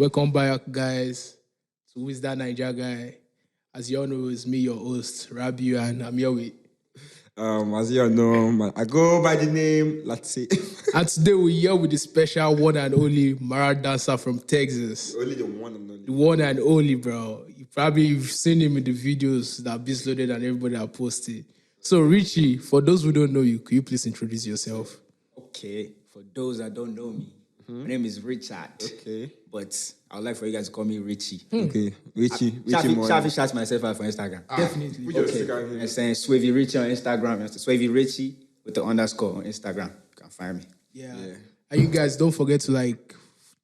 Welcome back, guys, to Who is That Naija Guy? As you all know, it's me, your host, Rabiu, and I'm here with. As you all know, I go by the name, let's see. And today we're here with the special one and only Mara dancer from Texas. Only the one and only. The one and only, bro. You've seen him in the videos that have been loaded and everybody have posted. So, Richie, for those who don't know you, could you please introduce yourself? Okay, for those that don't know me, my name is Richard. Okay. But I would like for you guys to call me Richie. Okay, Richie Shafi shout myself out for Instagram. Definitely. Which Instagram? I'm saying Swavy Richie on Instagram. Swavy Richie with the underscore on Instagram. You can find me. Yeah. And you guys don't forget to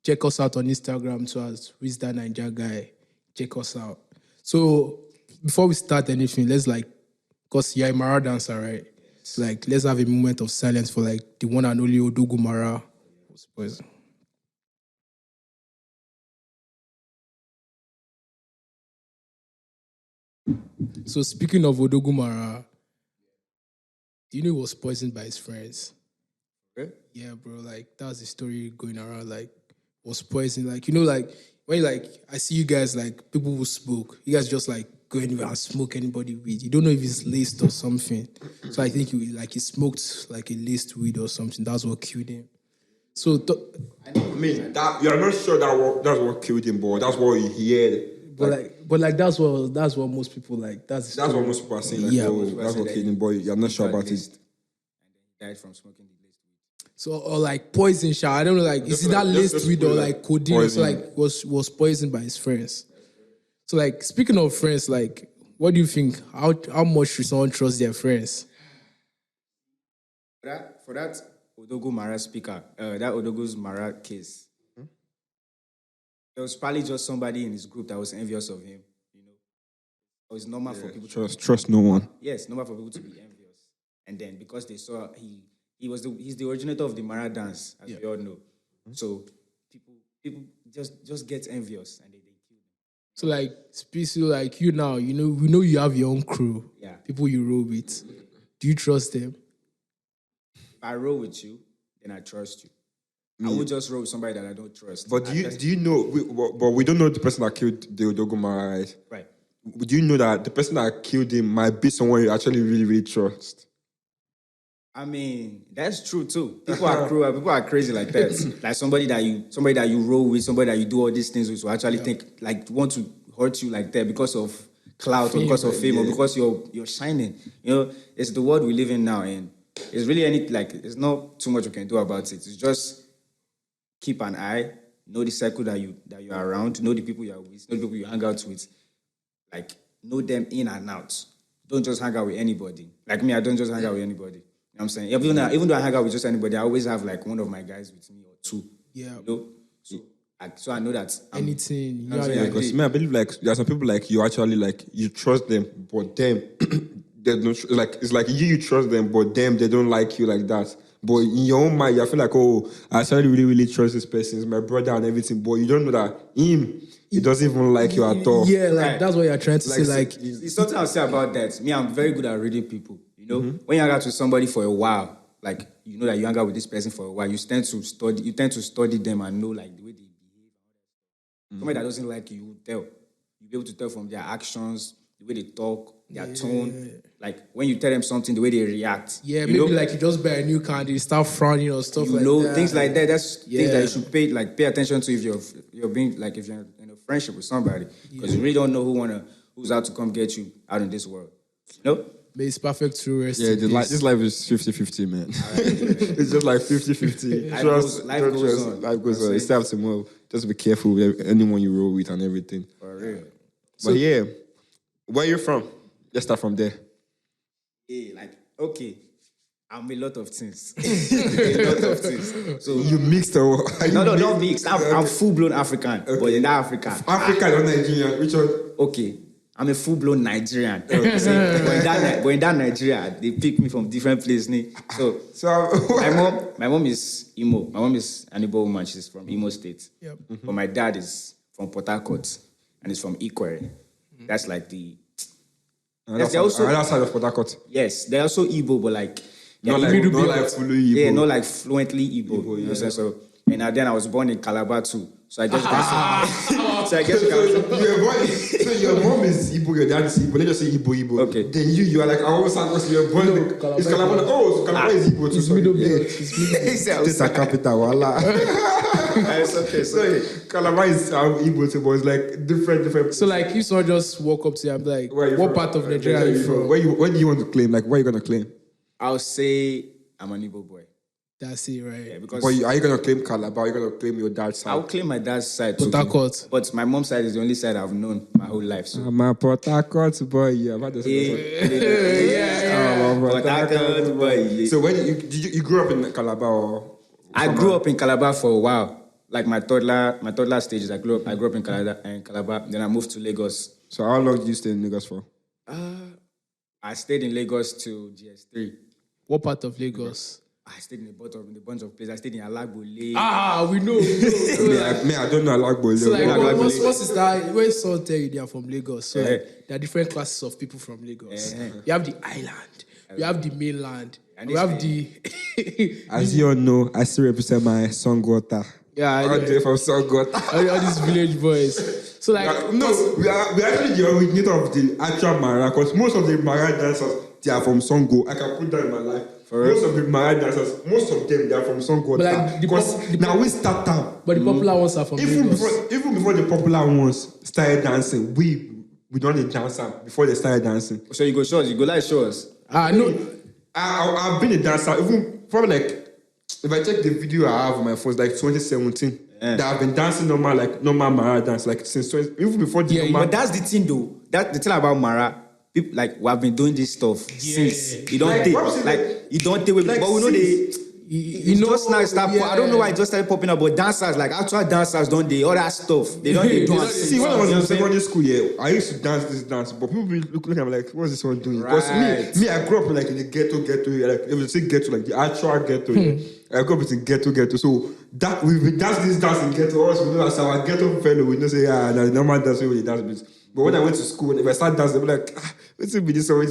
check us out on Instagram too as Who is That Naija Guy. Check us out. So before we start anything, let's because you're a Mara dancer, right? So let's have a moment of silence for the one and only Odogu Mara. So speaking of Odogu Mara, do you know he was poisoned by his friends? Okay. Yeah, bro. That's the story going around. Was poisoned. When I see you guys people who smoke. You guys just go anywhere and smoke anybody weed. You don't know if it's laced or something. So I think he smoked a laced weed or something. That's what killed him. So that you're not sure that's what killed him, but that's what he heard. But that's what most people like. That's what most people are saying. That's what killed him, but you're not sure about it. Died from smoking the laced weed. So or poison shot. I don't know. Is it that laced weed or codeine? Poison. So was poisoned by his friends. So speaking of friends, what do you think? How much should someone trust their friends? For that Odogu Mara speaker, that Odogu's Mara case. There was probably just somebody in his group that was envious of him. It was normal for people to trust no one. Yes, normal for people to be envious. And then because they saw he's the originator of the Mara dance, as we all know. So people just get envious and they kill them. So especially you now, we know you have your own crew. Yeah. People you roll with. Do you trust them? If I roll with you, then I trust you. I would just roll with somebody that I don't trust. But do you know? But we don't know the person that killed the Odogu Mara, right? Right. Do you know that the person that killed him might be someone you actually really, really trust? I mean, that's true too. People are cruel. People are crazy like that. Somebody that you roll with, somebody that you do all these things with, will actually think want to hurt you like that because of clout or because of fame or because you're shining. It's the world we live in now, and it's really there's not too much we can do about it. It's just keep an eye, know the circle that you're around, know the people you are with, know the people you hang out with, know them in and out. Don't just hang out with anybody. Like me, I don't just hang out with anybody. You know what I'm saying? Even though I hang out with just anybody, I always have one of my guys with me or two. Yeah. So I know that anything. Because I believe there are some people you actually you trust them, but them they don't it's you trust them, but them they don't like you like that. But in your own mind, you feel I actually really, really trust this person. It's my brother and everything. But you don't know that he doesn't even like you at all. Yeah, that's what you're trying to say. It's something I'll say about that. Me, I'm very good at reading people. When you hang out with somebody for a while, that you hang out with this person for a while, you tend to study them and know the way they behave. Somebody that doesn't like you, you tell. You'll be able to tell from their actions, the way they talk, their tone. When you tell them something, the way they react. Yeah, maybe you just buy a new car and they start frowning or stuff that. Things like that. That's things that you should pay attention to if you're being if you're in a friendship with somebody. Because you really don't know who's out to come get you out in this world. But it's perfect to rest. Yeah, this life is 50-50, man. It's just 50-50. Life goes on. You still have to move. Just be careful with anyone you roll with and everything. For real. But where are you from? Let's start from there. Okay, I'm a lot of things. A lot of things. So you mixed or not mixed. I'm full-blown African, but in that African. African or Nigerian? Which one? Okay, I'm a full-blown Nigerian. But in that Nigeria, they pick me from different places. So my mom is Imo. My mom is an Igbo woman. She's from Imo State. Yep. But my dad is from Port Harcourt, and he's from Ikwere. That's That's also outside of Port Harcourt. Yes, they're also Igbo, but not fully Igbo. Yeah, not fluently Igbo. You know what I'm saying? So, and then I was born in Calabar too. So I guess you can say. So I guess you can. So your mom is Igbo, your dad is Igbo. Let's just say Igbo. Okay. Then you are like, I always say, because you're born. It's Calabar. Oh, so Calabar is Igbo too. It's Sorry. middle Yeah. belt. It's middle belt. It's a capital, voila. It's okay. It's okay. Calabar is Igbo too, but it's like different. So like, if someone just walk up to you and be like, Where you what from? part of Nigeria are you from? Where do you want to claim? Like, where are you gonna claim? I'll say I'm an Igbo boy. That's it, right? Yeah, because But are you gonna claim Calabar? Are you gonna claim your dad's side? I'll claim my dad's side too. Port Harcourt. But my mom's side is the only side I've known my whole life. So. I'm a Port Harcourt boy. Yeah, what does Port Harcourt boy. Yeah. So when you grew up in Calabar? Or I grew up in Calabar for a while. Like my toddler stages, I grew up in Calabar. Then I moved to Lagos. So how long did you stay in Lagos for? I stayed in Lagos till GS3. What part of Lagos? I stayed in a bunch of places. I stayed in Alagbo Lake. We know. I don't know Alagbo. So like, Lagos. what's is that? When someone tell you they are from Lagos, so like, there are different classes of people from Lagos. You have the island, you have the mainland, And you it's have the As you all know, I still represent my son Gota. yeah, I'm from Son Gota. all these village boys. So like, No, we actually the originator of the actual Mara, because most of the Mara dancers, they are from Songo. I can put that in my life. Most of the Mara dancers, most of them, they are from Songo. But like, Because now we start out. but the popular ones are from Lagos. Even before the popular ones started dancing, we don't need dancer before they started dancing. So you go shows, you go like shows. No, I've been a dancer, even probably like, if I check the video I have on my phone, it's like 2017. That I've been dancing normal Mara dance, like since even before the normal. But that's the thing though. That the thing about Mara, people like we have been doing this stuff since. You don't Like, take what was it you don't take like but we know they you know, just now start. I don't know why it just started popping up, but dancers, like actual dancers, don't they? All that stuff. They don't do it. See, when I was in secondary school, yeah, I used to dance this dance, but people be looking at me like, what's this one doing? Because me, I grew up like in the ghetto, like if you say ghetto, like the actual ghetto, yeah. I grew up in ghetto. So that we dance this dance in ghetto, or else we know as our ghetto fellow, we know say, now the normal dance we dance. But when I went to school, if I start dancing, they be like, what's it be this one?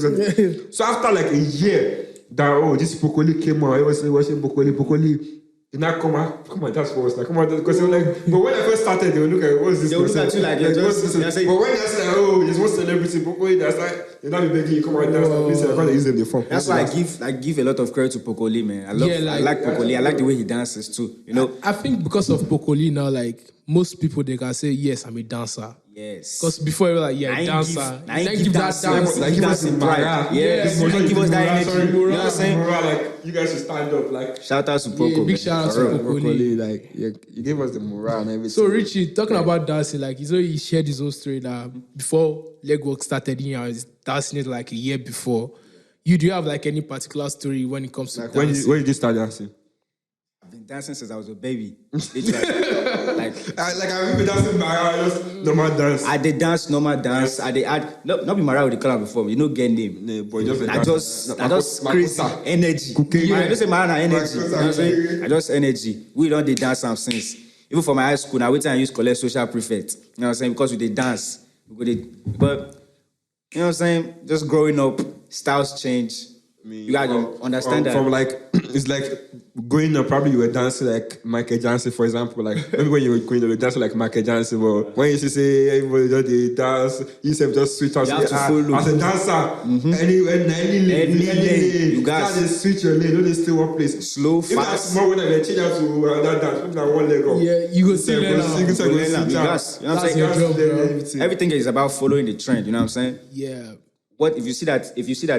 So after like a year, that this Pokoli came on, I was watching Pokoli. Did not come on, that's for us. Like, come on, because they were like, but when I first started, they would look at what's this? They would look at you like, what's this? But when they say, there's one celebrity, Pokoli, that's like, they're not begging you, come on, dance. I can't use them the phone. That's why I give a lot of credit to Pokoli, man. I like Pokoli. I like the way he dances too. You know, I think because of Pokoli now, like most people they can say yes, I'm a dancer. yes. Because before you were like, yeah, dancer. I ain't give that dance. Like, give us the pride. Mara. Yes. Give us that energy. You know what I'm saying? Like, you guys should stand up. Like, Shout out to Poko. Yeah, big man. shout out to For real. Pokoli. like, you gave us the morale and everything. So Richie, talking about dancing, like he shared his own story that before legwork started, I was dancing it like a year before. Do you have like any particular story when it comes to like, dancing? when did you start dancing? I've been dancing since I was a baby. Literally. I remember dancing Mara, just normal dance. I did dance, normal dance. I did add, not be Mariah with the color before, you know, get name. Yeah, but just I just crazy energy. I don't say Mariah energy. You know what I'm saying? I just energy. We don't did dance since. Even for my high school, now we time I use collect social prefect. You know what I'm saying? Because we did dance. But you know what I'm saying? Just growing up, styles change. You gotta understand that. From like, it's like going up, probably you were dancing like Michael Jackson, for example. Like, maybe when you were going to be dancing like Michael Jackson, but when you say everybody just they dance, you say just switch out. You have to follow. As a dancer, any lane, you got to switch your lane, don't stay one place. Slow, If that's fast. small, when I change out to that dance, put that one leg up. Yeah, you go see You that go now. switch out. You know what I'm That's saying? your job, bro. Everything is about following the trend. You know what I'm saying? Yeah. What if you see that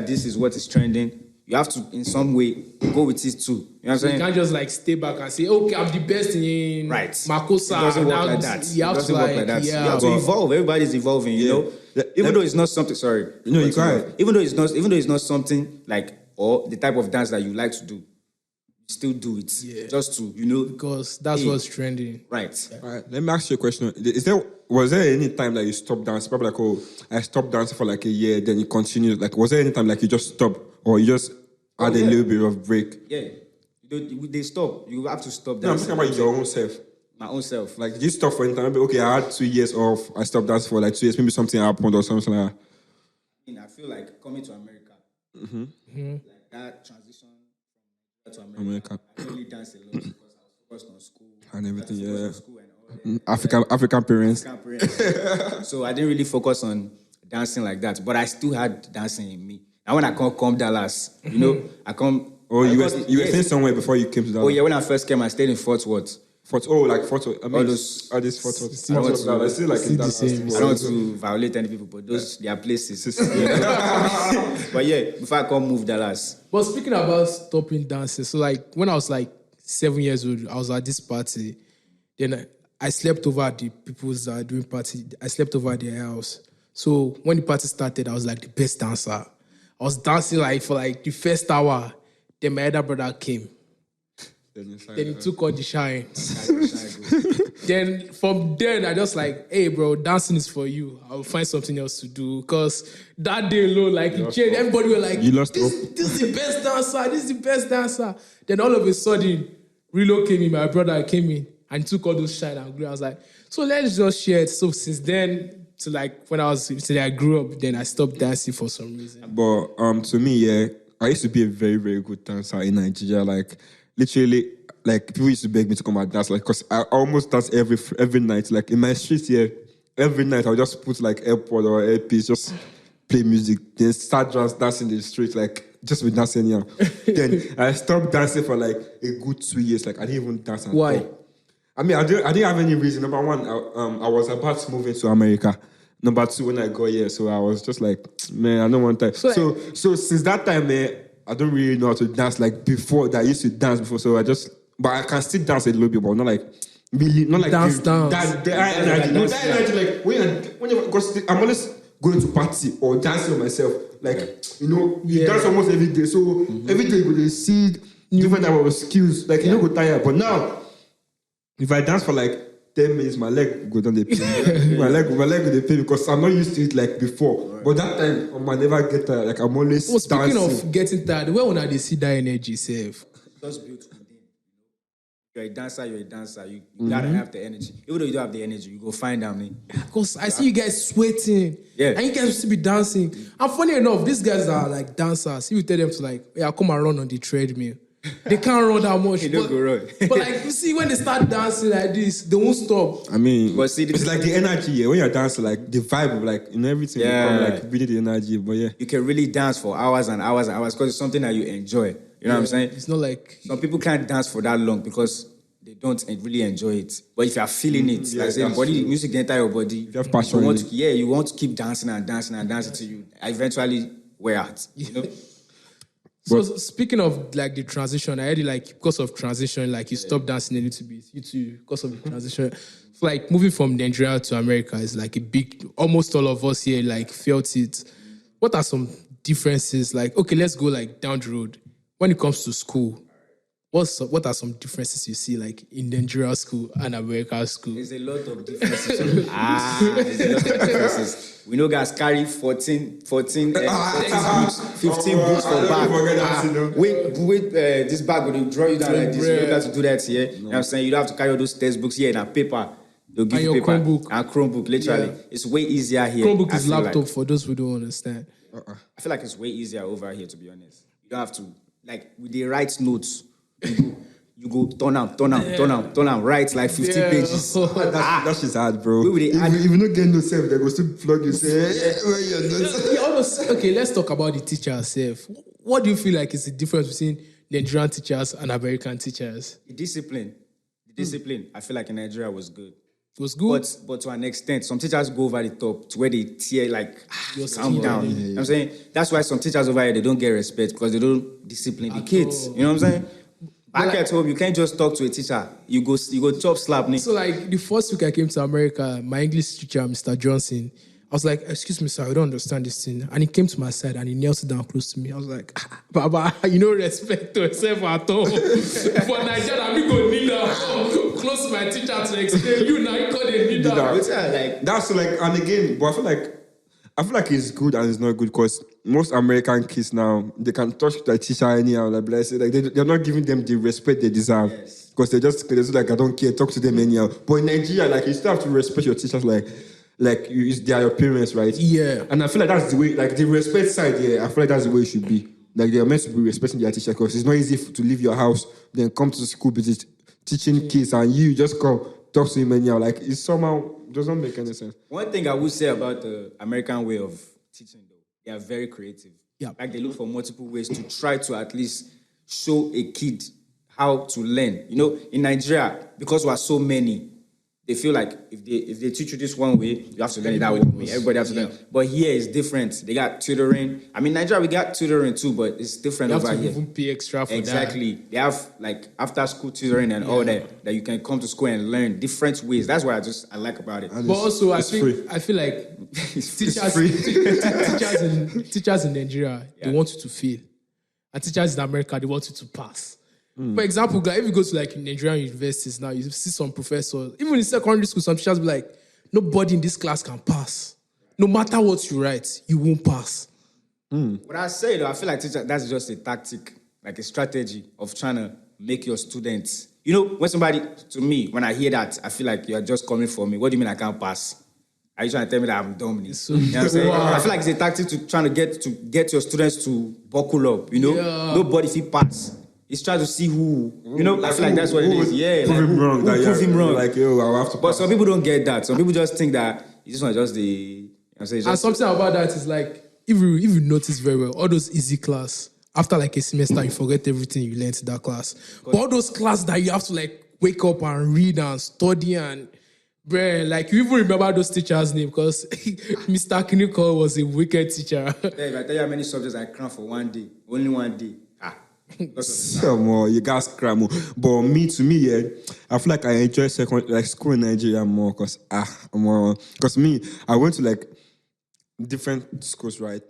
this is what is trending, you have to in some way go with it too. You know what I'm You saying? can't just like stay back and say, okay, I'm the best in Right. Makosa. It doesn't work Now like that. You have It doesn't to work like, like that. yeah. You have to evolve. Everybody's evolving, you know. Even though it's not something. Sorry. No, you can't. Even though it's not something like or the type of dance that you like to do, you still do it. Yeah. Just to Because that's what's trending. Right. All right, let me ask you a question. Was there any time that you stopped dancing? Probably like, I stopped dancing for like a year, then you continued. Like, was there any time like you just stopped or you just had a little bit of break? Yeah. They stop. You have to stop No, I'm dancing. talking about your own self. My own self. Like, did you stop for any time? Okay, I had 2 years off. I stopped dancing for like 2 years. Maybe something happened or something like that. I feel like coming to America, like that transition from to America. America. I only dance a lot because I was focused on school And everything, I was focused yeah. on school and all African parents. So I didn't really focus on dancing like that, but I still had dancing in me. And when I come Dallas, I come. Oh, you were yes. staying somewhere before you came to Dallas. Oh yeah, when I first came, I stayed in Fort Worth. Fort Worth. I mean, All those- all these Fort Worth. Still- I still like still in the Dallas. same. I don't want to violate any people, but those their places. But yeah, before I come move Dallas. But speaking about stopping dancing, so like when I was like 7 years old, I was at this party. Then I slept over at the people's doing party. I slept over at their house. So when the party started, I was like the best dancer. I was dancing like for like the first hour. Then my elder brother came. Then he took all the shine. Then from then I just like, hey bro, dancing is for you. I'll find something else to do. Cause that day alone, like it changed. Everybody were like, You lost this is the best dancer. This is the best dancer. Then all of a sudden, Relo came in, my brother came in and took all those shine and glue. I was like, so let's just share it. So since then, to like when till I grew up, then I stopped dancing for some reason. But to me, yeah, I used to be a very, very good dancer in Nigeria. Like literally, like people used to beg me to come and dance, like because I almost dance every night. Like in my street here, every night I'll just put like AirPod or earpiece, just play music, then start dancing in the street, like just be dancing here. Then I stopped dancing for like a good 2 years. Like I didn't even dance at Why? all. I mean, I didn't have any reason. Number one, I was about to move into America. Number two, when I got here, so I was just like, man, I don't want that. So since that time, man, I don't really know how to dance like before. That I used to dance before, so but I can still dance a little bit, but not like really, not like Dance. That energy, like when you, because I'm always going to party or dancing with myself, like you dance almost every day. So every day you will see different type of skills, like you don't go tired. But now, if I dance for like 10 minutes, my leg go down the pain. my leg go the pain because I'm not used to it like before. Right. But that time, I never get tired. Like I'm always speaking dancing. of getting tired, where when they see that energy, safe? Just built within. You're a dancer. You gotta have the energy. Even though you don't have the energy, you go find out me. Because I see you guys sweating. Yeah. And you guys will still be dancing. And funny enough, these guys are like dancers. You tell them to like, yeah, come and run on the treadmill. They can't run that much. They don't go run. But like you see, when they start dancing like this, they won't stop. I mean, but see, it's like the energy. Yeah, when you're dancing, like the vibe, like everything. Yeah, become, like really the energy. But yeah, you can really dance for hours and hours and hours because it's something that you enjoy. You know what I'm saying? It's not like some people can't dance for that long because they don't really enjoy it. But if you are feeling it, like saying body music enter your body, you have passion. You want to keep dancing and dancing and dancing till you eventually wear out. You know. So speaking of like the transition, I heard it like because of transition, like you stopped dancing a little bit. You too, because of the transition. So like moving from Nigeria to America is like a big. Almost all of us here like felt it. What are some differences? Like okay, let's go like down the road. When it comes to school, what are some differences you see like in Nigeria school and America school? There's a lot of differences. There's a lot of differences. We know guys carry 14 books, 15 books for bag. Wait, this bag will draw you down like this. You don't have to do that here. You know what I'm saying? You don't have to carry all those textbooks here in a paper. They'll give you paper. Chromebook. And Chromebook, literally. Yeah. It's way easier here. Chromebook is laptop for those who don't understand. I feel like it's way easier over here, to be honest. You don't have to, like, with the right notes, you go turn out, write like 15 pages. That's just hard, bro. If you don't get no self, they go still plug you, say, where your notes? Okay, let's talk about the teacher herself. What do you feel like is the difference between Nigerian teachers and American teachers? The discipline, I feel like in Nigeria was good. It was good? But to an extent, some teachers go over the top to where they tear like, calm down. You know what I'm saying? That's why some teachers over here, they don't get respect because they don't discipline the kids. You know what I'm saying? Back at home, you can't just talk to a teacher. You go chop slap. So like the first week I came to America, my English teacher, Mr. Johnson, I was like, excuse me, sir, I don't understand this thing. And he came to my side and he knelt down close to me. I was like, Baba, you know respect to yourself at all. For Nigeria, I'm going to kneel down close to my teacher to explain. You now you call a kneel down. That's like, and again, but I feel like it's good and it's not good because most American kids now, they can touch their teacher anyhow, like they're not giving them the respect they deserve. Yes. Because they're just like, I don't care, talk to them anyhow. But in Nigeria, like you still have to respect your teachers they are your parents, right? Yeah. And I feel like that's the way, like the respect side, yeah, I feel like that's the way it should be. Like they are meant to be respecting their teacher because it's not easy to leave your house, then come to the school visit, teaching kids, and you just come talk to him anyhow. Like it somehow doesn't make any sense. One thing I would say about the American way of teaching, though, they are very creative. Yeah. Like they look for multiple ways to try to at least show a kid how to learn. You know, in Nigeria, because we are so many, they feel like if they teach you this one way, you have to learn it that way. Everybody has to learn. But here it's different. They got tutoring. I mean, Nigeria, we got tutoring too, but it's different You have over to here. even pay extra for Exactly. They have like after school tutoring and all that you can come to school and learn different ways. That's what I like about it. that. But also, I free. feel like teachers, free. teachers in Nigeria, they want you to fail. And teachers in America, they want you to pass. For example, like, if you go to like Nigerian universities now, you see some professors, even in secondary school, some teachers be like, nobody in this class can pass. No matter what you write, you won't pass. What I say though, I feel like teacher, that's just a tactic, like a strategy of trying to make your students. You know, when I hear that, I feel like you're just coming for me. What do you mean I can't pass? Are you trying to tell me that I'm dumb? You know what I'm saying? Wow. I feel like it's a tactic to trying to get your students to buckle up. You know, nobody if pass. It's trying to see who. You know, I feel like that's what it is. Yeah, Prove him wrong. Prove him wrong. Like yo, I'll have to. But pass. some people don't get that. Some people just think that it's just the. You know what I'm saying? It's And just, something about that is like, if you notice very well, all those easy class, after like a semester, you forget everything you learned in that class. But all those classes that you have to like wake up and read and study and, bruh, like you even remember those teachers' name because Mr. Kiniko was a wicked teacher. if I tell you how many subjects I crammed for one day, only one day. Some more, you guys cram more. But to me, yeah, I feel like I enjoy school in Nigeria more because I went to like different schools, right?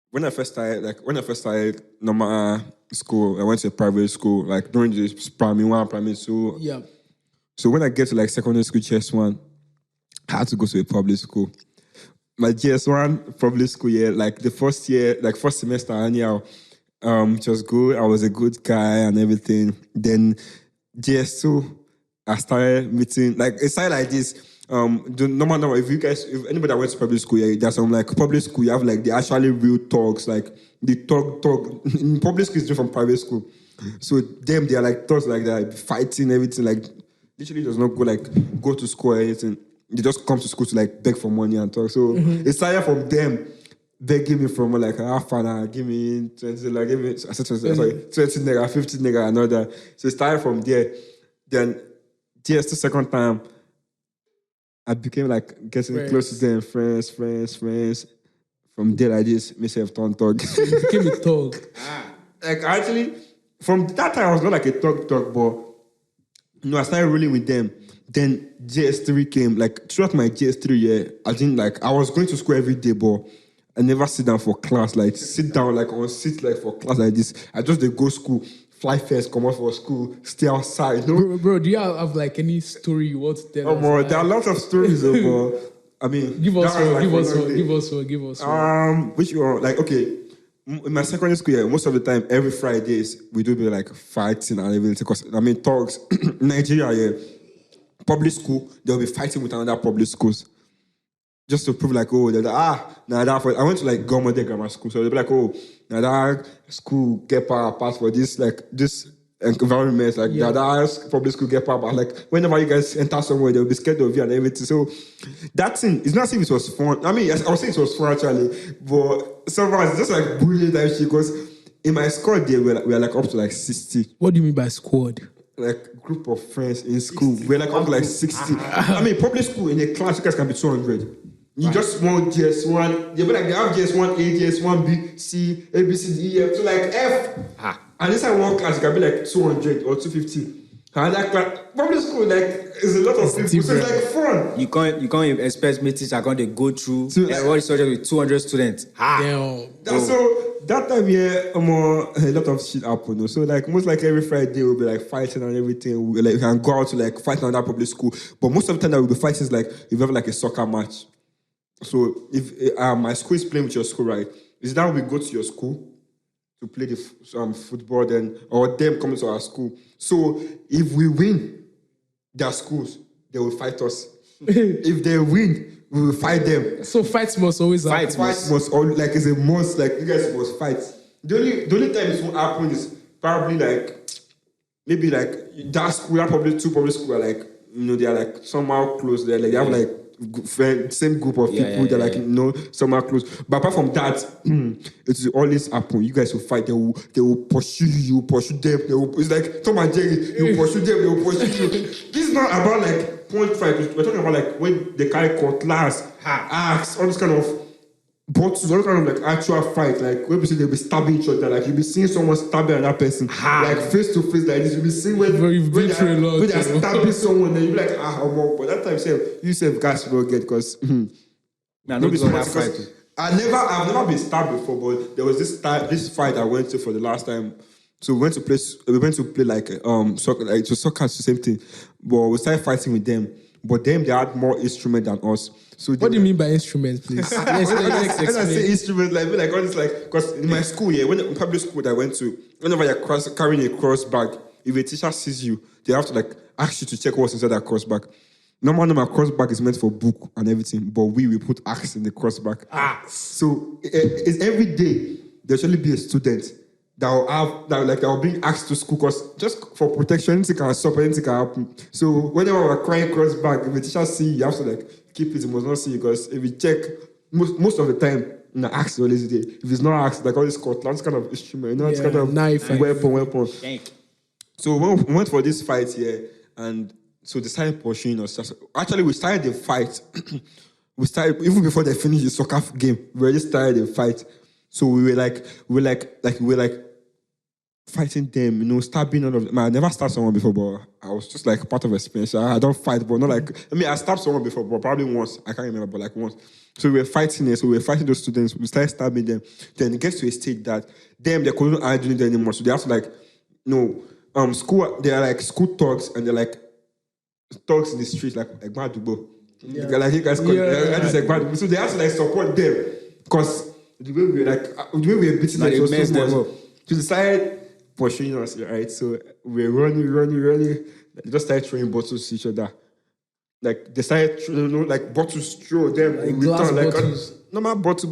When I first started normal school, I went to a private school, like during the primary one, primary two. Yeah. So when I get to like secondary school, GS1, I had to go to a public school. My GS1 public school year, like the first year, like first semester, anyhow, it was good. I was a good guy and everything. Then GS2, I started meeting, like it started like this. The normal, if anybody that went to public school, yeah, there's some like public school, you have like the actually real talks, like the talk. In public school is different from private school. So they are like talks like that, fighting, everything, like literally does not go to school or anything. They just come to school to like beg for money and talk. So it started from them begging me from like half an hour, give me 20, like give me I said 20, sorry, 20 nigga, 50 nigga, another. So it started from there. Then just the second time, I became like getting close to them, friends. From there, I just myself turned thug. You became a thug. Like actually, from that time, I was not like a thug, but I started rolling with them. Then JS3 came. Like throughout my JS3 year, I was going to school every day, but I never sit down for class. Like sit down like on seat like for class like this. I just go school, fly first, come out for school, stay outside. You know? Bro, do you have like any story you want to tell us? Bro, there are lots of stories, but I mean, Give us one. one. Which one? Like okay. In my secondary school year, most of the time, every Fridays, we do be like fighting and everything. Because, I mean, talks, in Nigeria, yeah, public school, they'll be fighting with another public schools. Just to prove like, oh, I went to like Gomode Grammar School, so they'll be like, oh, now that school get power pass for this, like, this environment, like, that public school get power pass. Like, whenever you guys enter somewhere, they'll be scared of you and everything. So, that thing, it's not as if it was fun. I mean, I would say it was fun actually, but somehow it's just like bullying that shit, because in my squad there, we're like up to like 60. What do you mean by squad? Like group of friends in school. We're like up to like 60. I mean, public school in a class, you guys can be 200. You just want GS1. They have GS1 A, GS1 B, C, A, B, C, D, E, F, to like F. And inside one class, it can be like 200 or 250. And that class, public school, like, is a lot of people. So it's like fun. You can't expect me teachers are going to go through all the subject with 200 students. Damn. So that time, yeah, a lot of shit happened. So like most like every Friday we'll be like fighting and everything. We can go out to like fight on that public school. But most of the time that we'll be fighting is like if you have like a soccer match. So if my school is playing with your school, right? Is that we go to your school to play the football, then or them coming to our school. So if we win their schools, they will fight us. If they win, we will fight them. So fights must always happen. Fights must always, like, it's a must. Like you guys must fight. The only time this won't happen is probably like maybe like that school, that public school are like they're like somehow close. They're like they have like same group of people. They're like somehow close. But apart from that, it will always happen. You guys will fight. They will pursue you. You pursue them. It's like Tom and Jerry. You pursue them. They will pursue you. This is not about like point fight. We're talking about like when they carry cutlass, axe, all this kind of bottles, all kind of like actual fight. Like when they'll be stabbing each other. Like you'll be seeing someone stabbing another person, like face to face like this. You'll be seeing when they're stabbing someone, and you'll be like, but that time you say guys will get because I've never been stabbed before, but there was this fight I went to for the last time. So we went to play like soccer, like it was soccer, it's the same thing. But we started fighting with them. But them, they had more instruments than us. So what do you mean by instruments, please? When I say instruments, like all this, like, because in my school, in public school that I went to, whenever you're carrying a cross bag, if a teacher sees you, they have to like ask you to check what's inside that cross bag. Normally, my cross bag is meant for book and everything, but we put axe in the cross bag. Axe. So it's every day there should be a student that will bring axe to school because just for protection, anything can stop, anything can happen. So whenever we're crying cross bag, if the teacher see you have to like keep it. You must not see because if you check, most of the time, axe is always there. If it's not axe, like all this cutlass kind of instrument, it's kind of knife, weapon. So when we went for this fight here, and so they started pursuing us. Actually, we started the fight. We started even before they finished the soccer game. We already started the fight. So we were like fighting them, stabbing all of them. I never stabbed someone before, but I was just like part of experience. I don't fight, but not like I stabbed someone before, but probably once. I can't remember, but like once. So we were fighting it. So we were fighting those students. We started stabbing them. Then it gets to a stage that they couldn't argue it anymore. So they have to like, school. They are like school thugs, and they're like thugs in the streets, like Madubo. Like you guys call it. So they have to like support them because the way we were beating them was so much. So they started pursuing us, right? So we were running. They just started throwing bottles to each other. Like they started, like bottles throw them. Like glass bottles. Normal bottle.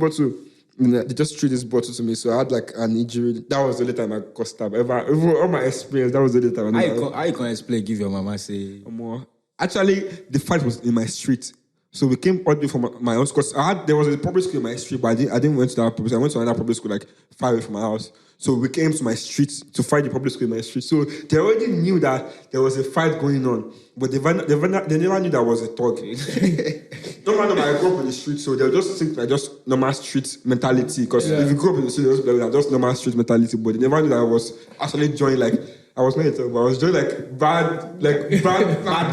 They just threw this bottle to me, so I had like an injury. That was the only time I got stabbed ever. All my experience, that was the only time. How you can explain? Give your mama say. Actually, the fight was in my street. So we came all the way from my house because there was a public school in my street, but I didn't went to that public school. I went to another public school like far away from my house. So we came to my street to fight the public school in my street. So they already knew that there was a fight going on, but they never knew that was a thug. Normally, I grew up in the street, so they'll just think like just normal street mentality. Because if you grew up in the street, they'll just be like just normal street mentality. But they never knew that I was actually joining like I was not a thug, but I was joining like bad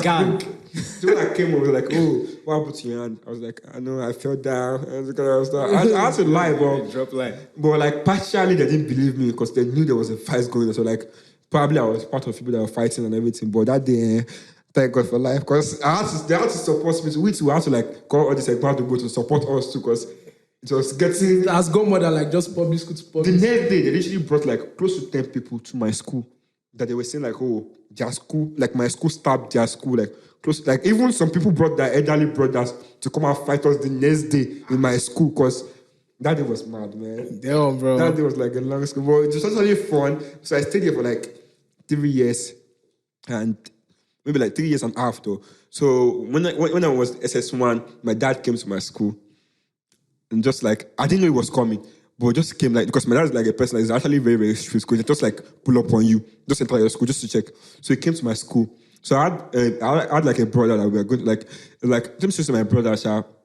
gang. So when I came over, like, what happened to your hand? I was like, I know, I fell down. I had to lie, but like partially they didn't believe me because they knew there was a fight going on. So like probably I was part of people that were fighting and everything. But that day, thank God for life because they had to support me. We had to like call all this like to support us too because it was getting. As godmother, like just public school to public. The next day, they literally brought like close to 10 people to my school that they were saying like, their school, like my school stabbed their school, like close, like even some people brought their elderly brothers to come and fight us the next day in my school because that day was mad, man. Damn, bro. That day was like a long school, but it was actually fun. So I stayed here for like 3 years, and maybe like 3 years and a half though. So when I was SS1, my dad came to my school, and just like I didn't know he was coming. But just came like because my dad is like a person that is actually very, very strict. Because he just like pull up on you, just enter your school just to check. So he came to my school. So I had like a brother that we were good like same sister my brother.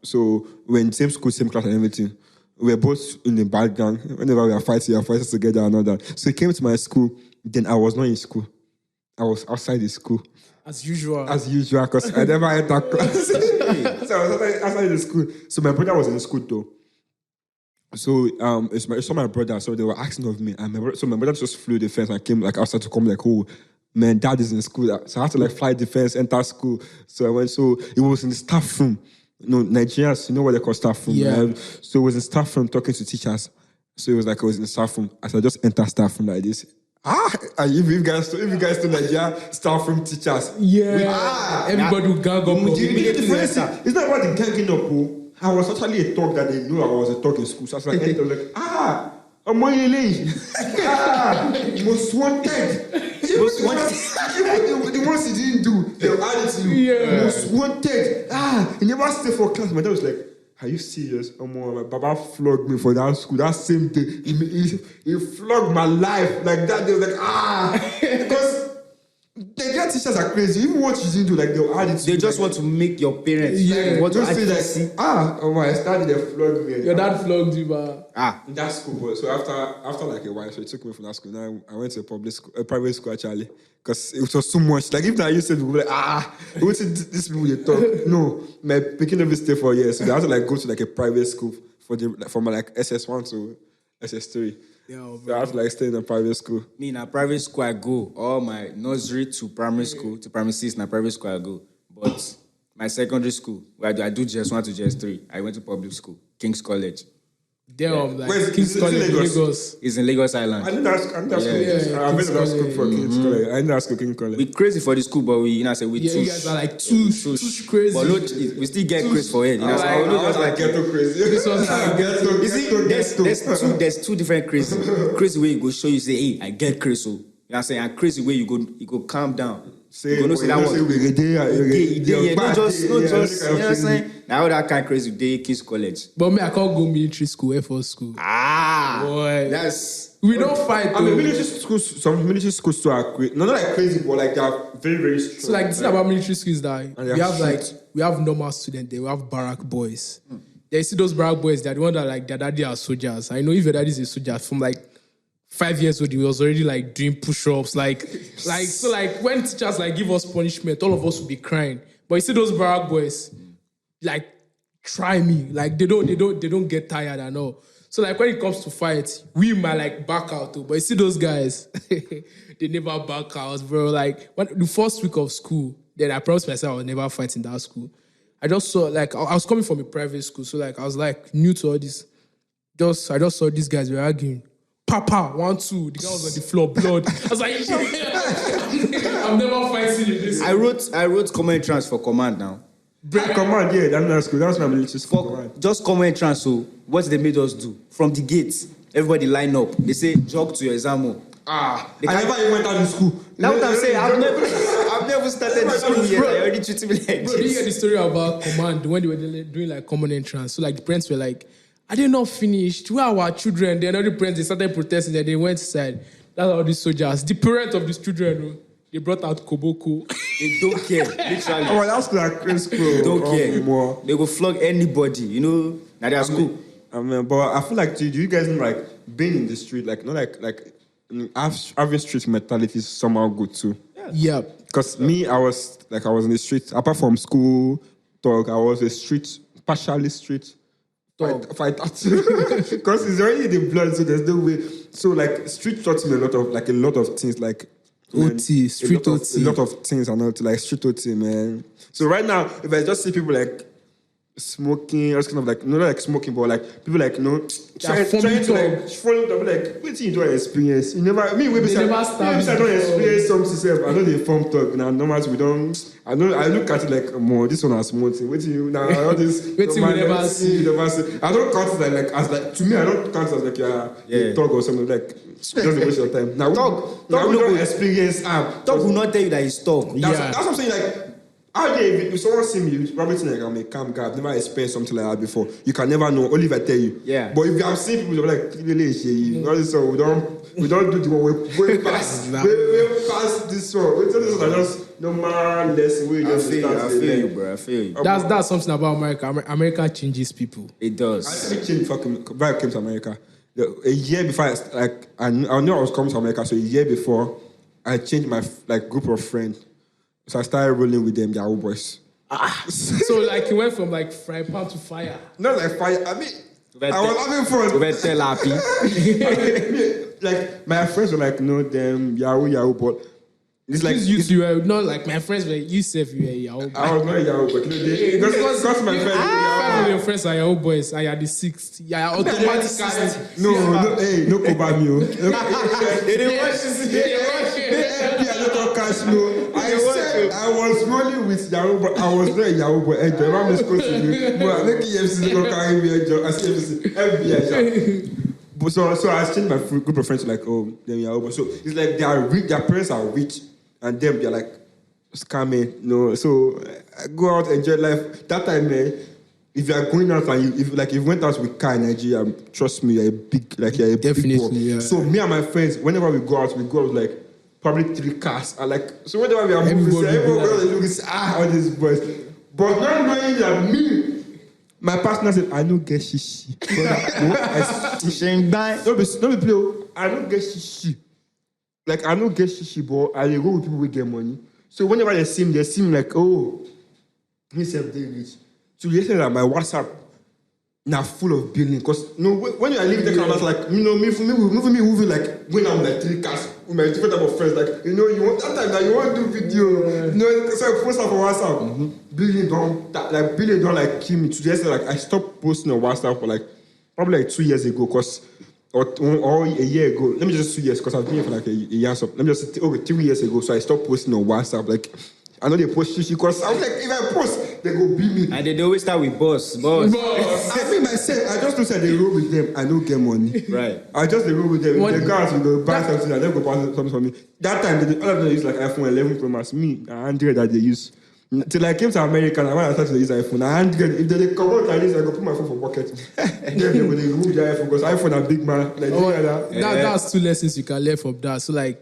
So we're in the same school, same class and everything. We were both in the bad gang. Whenever we are fighting together and all that. So he came to my school. Then I was not in school. I was outside the school. As usual, because I never entered class. So I was outside the school. So my brother was in the school though. So it's my brother. So they were asking of me, and my brother just flew the fence and came like outside to come like, man, dad is in school. So I had to like fly the fence, enter school. So I went. So it was in the staff room. Nigerians, you know what they call staff room. Yeah. Right? So it was in staff room talking to teachers. So it was like I was in the staff room. As I just enter staff room like this. And if you guys to Nigeria, staff room teachers. Yeah. Everybody will gang up. It's not about the ganging up. I was actually a thug that they knew I was a thug in school. So I was like, I'm most wanted. The ones he didn't do, they'll add it to you. Yeah. Most wanted. He never stayed for class. My dad was like, are you serious? My Baba flogged me for that school. That same day, he flogged my life like that. They was like, because the girl teachers are crazy. Even what you didn't do, like they'll add it to They you. just want to make your parents. Yeah. Want to Just say see. like, I started they flogged me. Your dad flogged you, but In that school, but so after like a while, so he took me from that school. Now I went to a public school, a private school actually, because it was so much. Like if I used to be like, what's these people they talk? No, my picking up stay for years, so I had to like go to like a private school from like SS1 to SS3. yeah, So I have to like stay in a private school. Me in a private school I go. All my nursery to primary school to primary 6 in a private school I go. But my secondary school, where I do GS1 to GS3, I went to public school, King's College. damn, like Where's- King's is it College, Lagos? Lagos. It's in Lagos Island. I didn't ask. Yeah, I've been King's in that school College. for King's College. I didn't ask King's College. We crazy for the school, but we, you know, say we Yeah, too. you guys are like too crazy. But look, we still get crazy for it. You know, Like, I was like ghetto crazy. This was like ghetto, you see, there's two different crazy. Crazy way you go show you say, hey, I get crazy. So, you know what I'm saying? And crazy way you go calm down. Say, you go say that one. Yeah, Not just, you know what I'm saying? Now that kind of crazy day, King's College. But me, I can't go military school, Air Force school. Boy. That's We don't fight I mean, though. military schools, some military schools too are crazy. No, not like crazy, but like they are very, very strong. So like the thing about military school is that And we they're have like strict. we have normal students there, we have barrack boys. Yeah, you see those barrack boys, they're the one that like their daddy are soldiers. I know if your daddy is a soldier from like 5 years old, he was already like doing push-ups, like so like when teachers like give us punishment, all of us will be crying. But you see those barrack boys, like try me, like they don't get tired and all. So like when it comes to fight, we might like back out too. But you see those guys, they never back out, bro. Like when the first week of school, then I promised myself I would never fight in that school. I just saw like I was coming from a private school, so like I was like new to all this. I just saw these guys were arguing. Papa, 1, 2. The guy was on the floor, blood. I was like, I'm never fighting in this. I wrote common entrance for command now. Command, yeah, that's not school. That's my military school. For Command. just common entrance. So what they made us do from the gates, everybody line up. They say jog to your exam hall. I never even went out of school. That's what I'm saying. I've never started the school yet. I already treated me like Bro, did you hear this. the story about command when they were doing like common entrance? So like the parents were like, are they not finished? Where are our children? Then all the parents, they started protesting that they went inside. That's all these soldiers. The parents of these children, they brought out Koboko. They don't care. Literally. Oh, that's like crazy school. They don't care. More. They go flog anybody. You know, now they are school. I mean, but I feel like, do you guys know, like, being in the street, like, not like having street mentality is somehow good too. Yeah. Because me, I was in the street, apart from school talk, I was a street, partially street fight. Because it's already in the blood, so there's no way. So, like, street taught me a lot of things, like, OT, street OT. A lot of things are not like street OT, man. So right now, if I just see people like smoking, or kind of like not like smoking, but like people like trying to like follow them, like what you don't experience. You never me we never I start don't experience something self. I know they form talk now. Normally we don't. I look at it like more. This one has small thing. Wait till you now all this. Wait till we never see. I don't count it like as like to me. I don't count it as like a talk or something like. Just waste your time. Now Talk we no don't good. experience. Talk will not tell you that it's talk. That's what I'm saying. Like, how if someone see me, you probably think like I'm a calm guy. I've never experienced something like that before. You can never know. Only if I tell you. Yeah. But if you have seen people, they're like, really, all this one, we don't do the one. We're way past. We're past this one. We tell this one just normal lesson. We I just feel you, learn. bro. I feel you. That's something about America. America changes people. It does. I changed before I came to America. A year before, I knew I was coming to America. So a year before, I changed my group of friends. So I started rolling with them, the old boys. So like you went from like fry pan to fire. Not like fire. I mean, I was having fun. You better tell happy. Like my friends were like, no, them Yahoo, but it's like you were not like my friends were. You said you were Yahoo. I was not Yahoo, but because my friends. Five of your friends are Yahoo boys, and you're the sixth. Yeah, automatically. No Kobamio. They didn't watch this. I don't cash no. I said I was rolling with Yahoo, but I was not Yahoo, but enjoy. I'm just going to you. But I think EFC is going to carry me. I see EFC. FBI. But so I changed my group of friends to like, oh, then we are over. So it's like they are rich, their parents are rich, and them they're like scamming, you know. So I go out, enjoy life. That time, if you are going out and if you went out with car in Nigeria, trust me, you're a big Definitely, big boy. yeah. So me and my friends, whenever we go out with like probably 3 cars. And like so whenever we are moving, everybody looks all these boys. But not knowing that me, my partner said, I don't get shishi. Don't be play. I don't get shishi. Like I don't get shishi, but I go with people who get money. So whenever they see me like, oh, he said they rich. So yesterday that my WhatsApp now full of billing. Because when you are leaving the cameras, like me moving like when I'm like 3 cars with my different type of friends, like you want that time that you want to do video. So I post up on WhatsApp. Billing don't like kill me. So yesterday, like I stopped posting on WhatsApp for like probably like 2 years ago, or a year ago. Let me just 2 years, because I've been here for like a year. So let me just say over 3 years ago. So I stopped posting on WhatsApp. Like I know they post shishi, because I was like, if I post, they go beat me. And they always start with boss. I mean myself, I just don't say they roll with them. I don't get money. Right. I just they roll with them. If they go out, we go buy something, and they go buy something for me. That time, all of them use like iPhone 11 Pro Max. Me, 100 that they use. Till I came to America, and when I started to use iPhone, 100. If they come out like this, I go put my phone for pocket. Then they remove their iPhone, because iPhone are big man. Like that's 2 lessons you can learn from that. So like,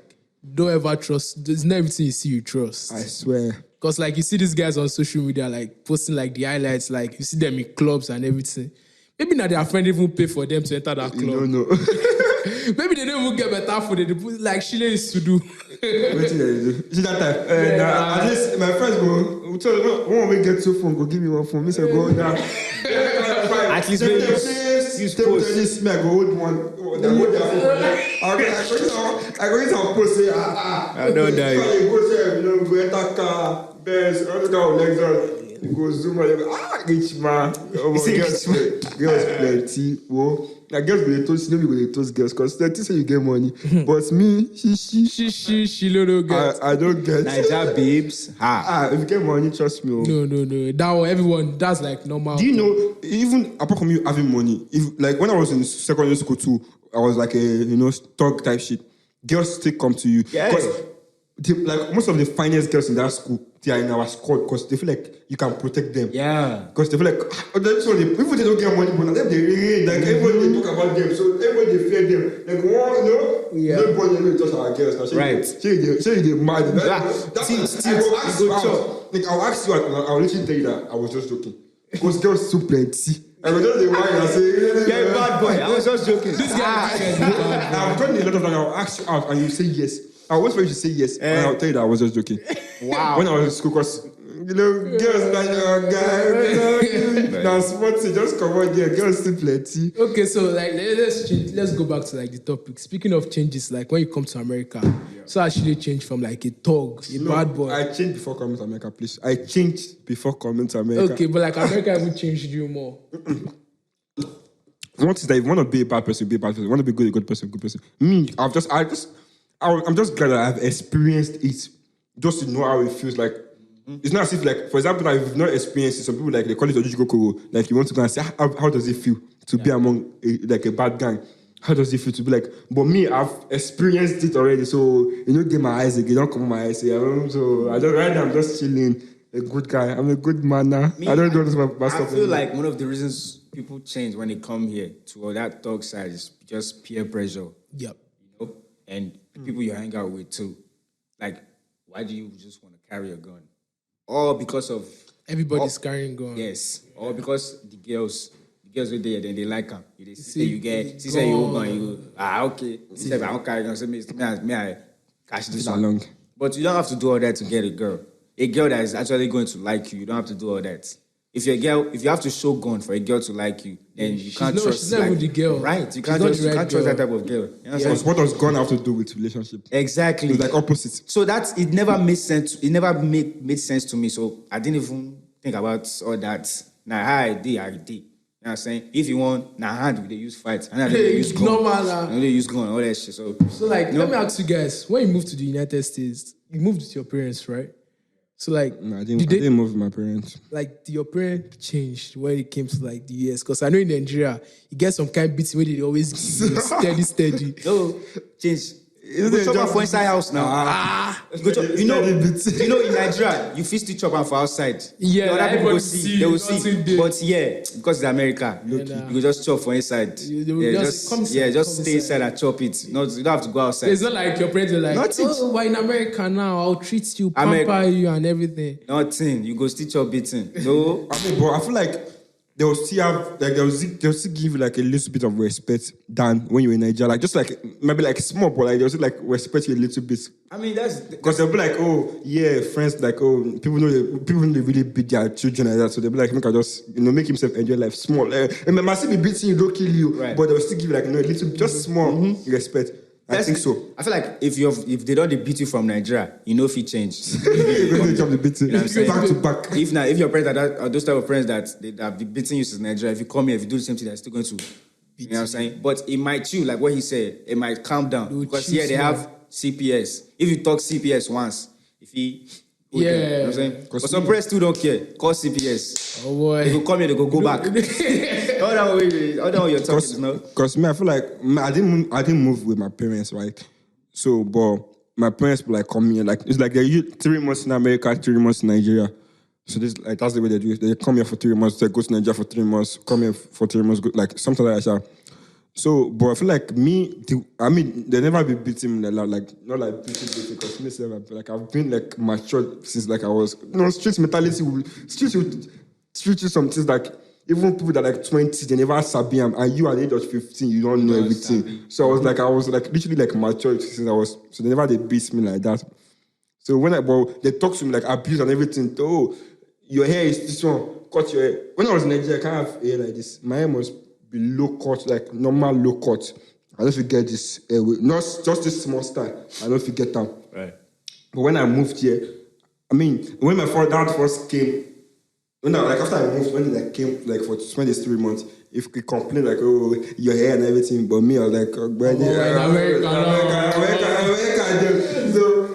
don't ever trust. There's not everything you see you trust. I swear. Because like you see these guys on social media like posting like the highlights, like you see them in clubs and everything. Maybe now their friend even pay for them to enter that club. No. Maybe they don't even get better food. They put like Chile used to do. What did they do? See that time? At least my friends go, tell one we get 2 phone, go give me 1 phone. Me say go down. At least maybe use post. This me, I go hold one. They hold their phone. I go use our post. Say I don't die. You go say, go enter car, Benz, all the car with Lexus. You go zoom out. You go rich man. Girls plenty. Whoa. Like girls go dey toast, no be go dey toast girls, because they say you get money. But me, she don't get. I don't get. Naija babes. If you get money, trust me. No. That one, everyone, that's like normal. Do you know, even apart from you having money, if like when I was in secondary school too, I was like a stock type shit. Girls still come to you. Because like most of the finest girls in that school, they are in our squad, because they feel like you can protect them. Yeah. Because they feel like, people they don't get money, but them they really, like everybody they talk about them, so everybody they fear them. Like, nobody really touch our girls. Right. Say they mad. I'll ask you, I'll literally tell you that I was just joking. Because girls too plenty. I was just the wine and say, you're a bad boy. I was just joking. This guy. I've done a lot of times. I'll ask you out and you say yes. I'll wait for you to say yes, and I'll tell you that I was just joking. Wow. When I was in school, because girls like your guy, now sporty, just come on here, girls still plenty. Okay, so like let's go back to like the topic. Speaking of changes, like when you come to America, so actually change from like a thug, bad boy. I changed before coming to America, please. I changed before coming to America. Okay, but like America even changed you more. What is that? If you want to be a bad person, be a bad person. If you want to be a good person, good person. Me, I'm just glad that I've experienced it, just to know how it feels like. It's not as if, like, for example, like, if you've not experienced it, some people, like, they call it Ojukokoro. Like, you want to go and say, how does it feel to be among, a bad gang? How does it feel to be like, but me, I've experienced it already, so, get my eyes again, don't come on my eyes again. So, right now, I'm just chilling, a good guy. I'm a good man now. I don't do this bad stuff. I feel like one of the reasons people change when they come here to that dog side is just peer pressure. Yep. And people you hang out with too. Like, why do you just want to carry a gun? Or because of everybody's carrying gun. Yes. Or because the girls were there, then they like them. They say you get, she say you hold gun, you okay. She said I don't carry gun. So me I catch this along. But you don't have to do all that to get a girl. A girl that is actually going to like you don't have to do all that. If you're a girl, if you have to show gun for a girl to like you, then you can't trust. She's not with the girl, right? You can't trust that type of girl. Because what does gun have to do with relationship? Exactly. It's like opposite. So it never made sense. It never made sense to me. So I didn't even think about all that. Now I did. You know what I'm saying? If you want, hand they use fight. And they use gun. Normal. They use gun. All that shit. So like, let me ask you guys: when you moved to the United States, you moved with your parents, right? So like, I didn't move with my parents. like your parents changed when it came to like the US? Because I know in Nigeria, you get some kind of beats where they always give you steady. No, change. You go chop am for inside house now. You go chop, you know in Nigeria, you fit still chop am for outside. Yeah, The other like people go everybody see, they will see, see. nothing there. But yeah, because it's America, look, Yeah, nah. you go just chop for inside. They will Yeah, just come inside, just come stay inside. inside and chop it. No, you don't have to go outside. It's not like your parents are like, Nothing. oh, we're in America now. I'll treat you, America. pamper you, and everything. Nothing. You go still chop beating. No. I mean, but I feel like they will still have like they'll still give you like a little bit of respect than when you're in Nigeria. Like just like maybe like small, but like they'll still like respect you a little bit. I mean that's Because they'll be like, oh yeah, friends like people know they really beat their children like that. So they'll be like, make I just make himself enjoy life small. And my still be beating you, don't kill you, Right. but they'll still give you like a little just small respect. I think so. I feel like if they don't beat you from Nigeria, if it change. You're going to jump the beating You know what I'm saying? back to back. If your parents are those type of friends that they have been beating you since Nigeria, if you come here, if you do the same thing, they're still going to beat you. Know what I'm saying? But it might chill, like what he said, it might calm down. Because here they have CPS. If you talk CPS once, if he Yeah. you know what I'm saying? But some parents still don't care. Call CPS. Oh boy. They go come here, they go back. All that way you're talking is no. Because me, I feel like I didn't move with my parents, right? So, but my parents were like come here, like it's like they're 3 months in America, 3 months in Nigeria. So this like that's the way they do it. They come here for 3 months, they go to Nigeria for 3 months, come here for 3 months, go, like something like that. So, but I feel like they never be beating me like not like beating because me say like I've been like matured since like I was street mentality street is some things like even people that are like 20 they never sabi them, and you at the age of 15 you don't know everything. Sabi. So I was like literally like matured since I was, so they never they beat me like that. So when they talk to me like abuse and everything, oh your hair is this one, cut your hair. When I was in Nigeria, I can't have hair like this. My hair must be low cut, like normal low cut. I don't forget this hair, not just this small style. I don't forget them. Right. But when I moved here, I mean, when my dad first came, after I moved, when they came like for 23 months, if he complained like, oh, your hair and everything, but me, I was like, oh, America. So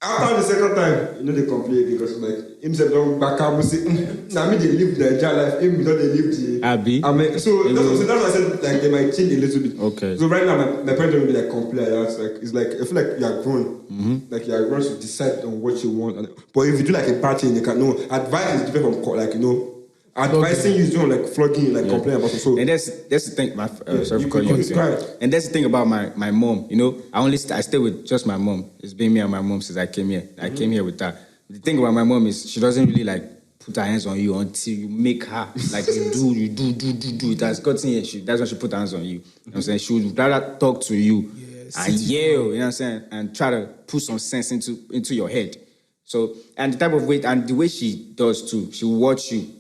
after the second time, they complain because like himself don't back up and say, now me they live the Nigeria life, him don't they live the Abi. so that's why I said like they might change a little bit. Okay. So right now my parents don't really like complain. That's like it's like I feel like you are grown. Like you are grown to decide on what you want. But if you do like a bad thing, they can know advice is different from like advising you is doing like flogging you, like complaining about it. So And that's the thing. Sorry for calling you you. can cry. And that's the thing about my mom. I stay with just my mom. It's been me and my mom since I came here. I came here with her. The thing about my mom is she doesn't really like put her hands on you until you make her like you do. It has gotten here. That's when she put her hands on you. You know what I'm saying? She would rather talk to you and yell. You know what I'm saying? And try to put some sense into your head. So and the type of way and the way she does too. She will watch you.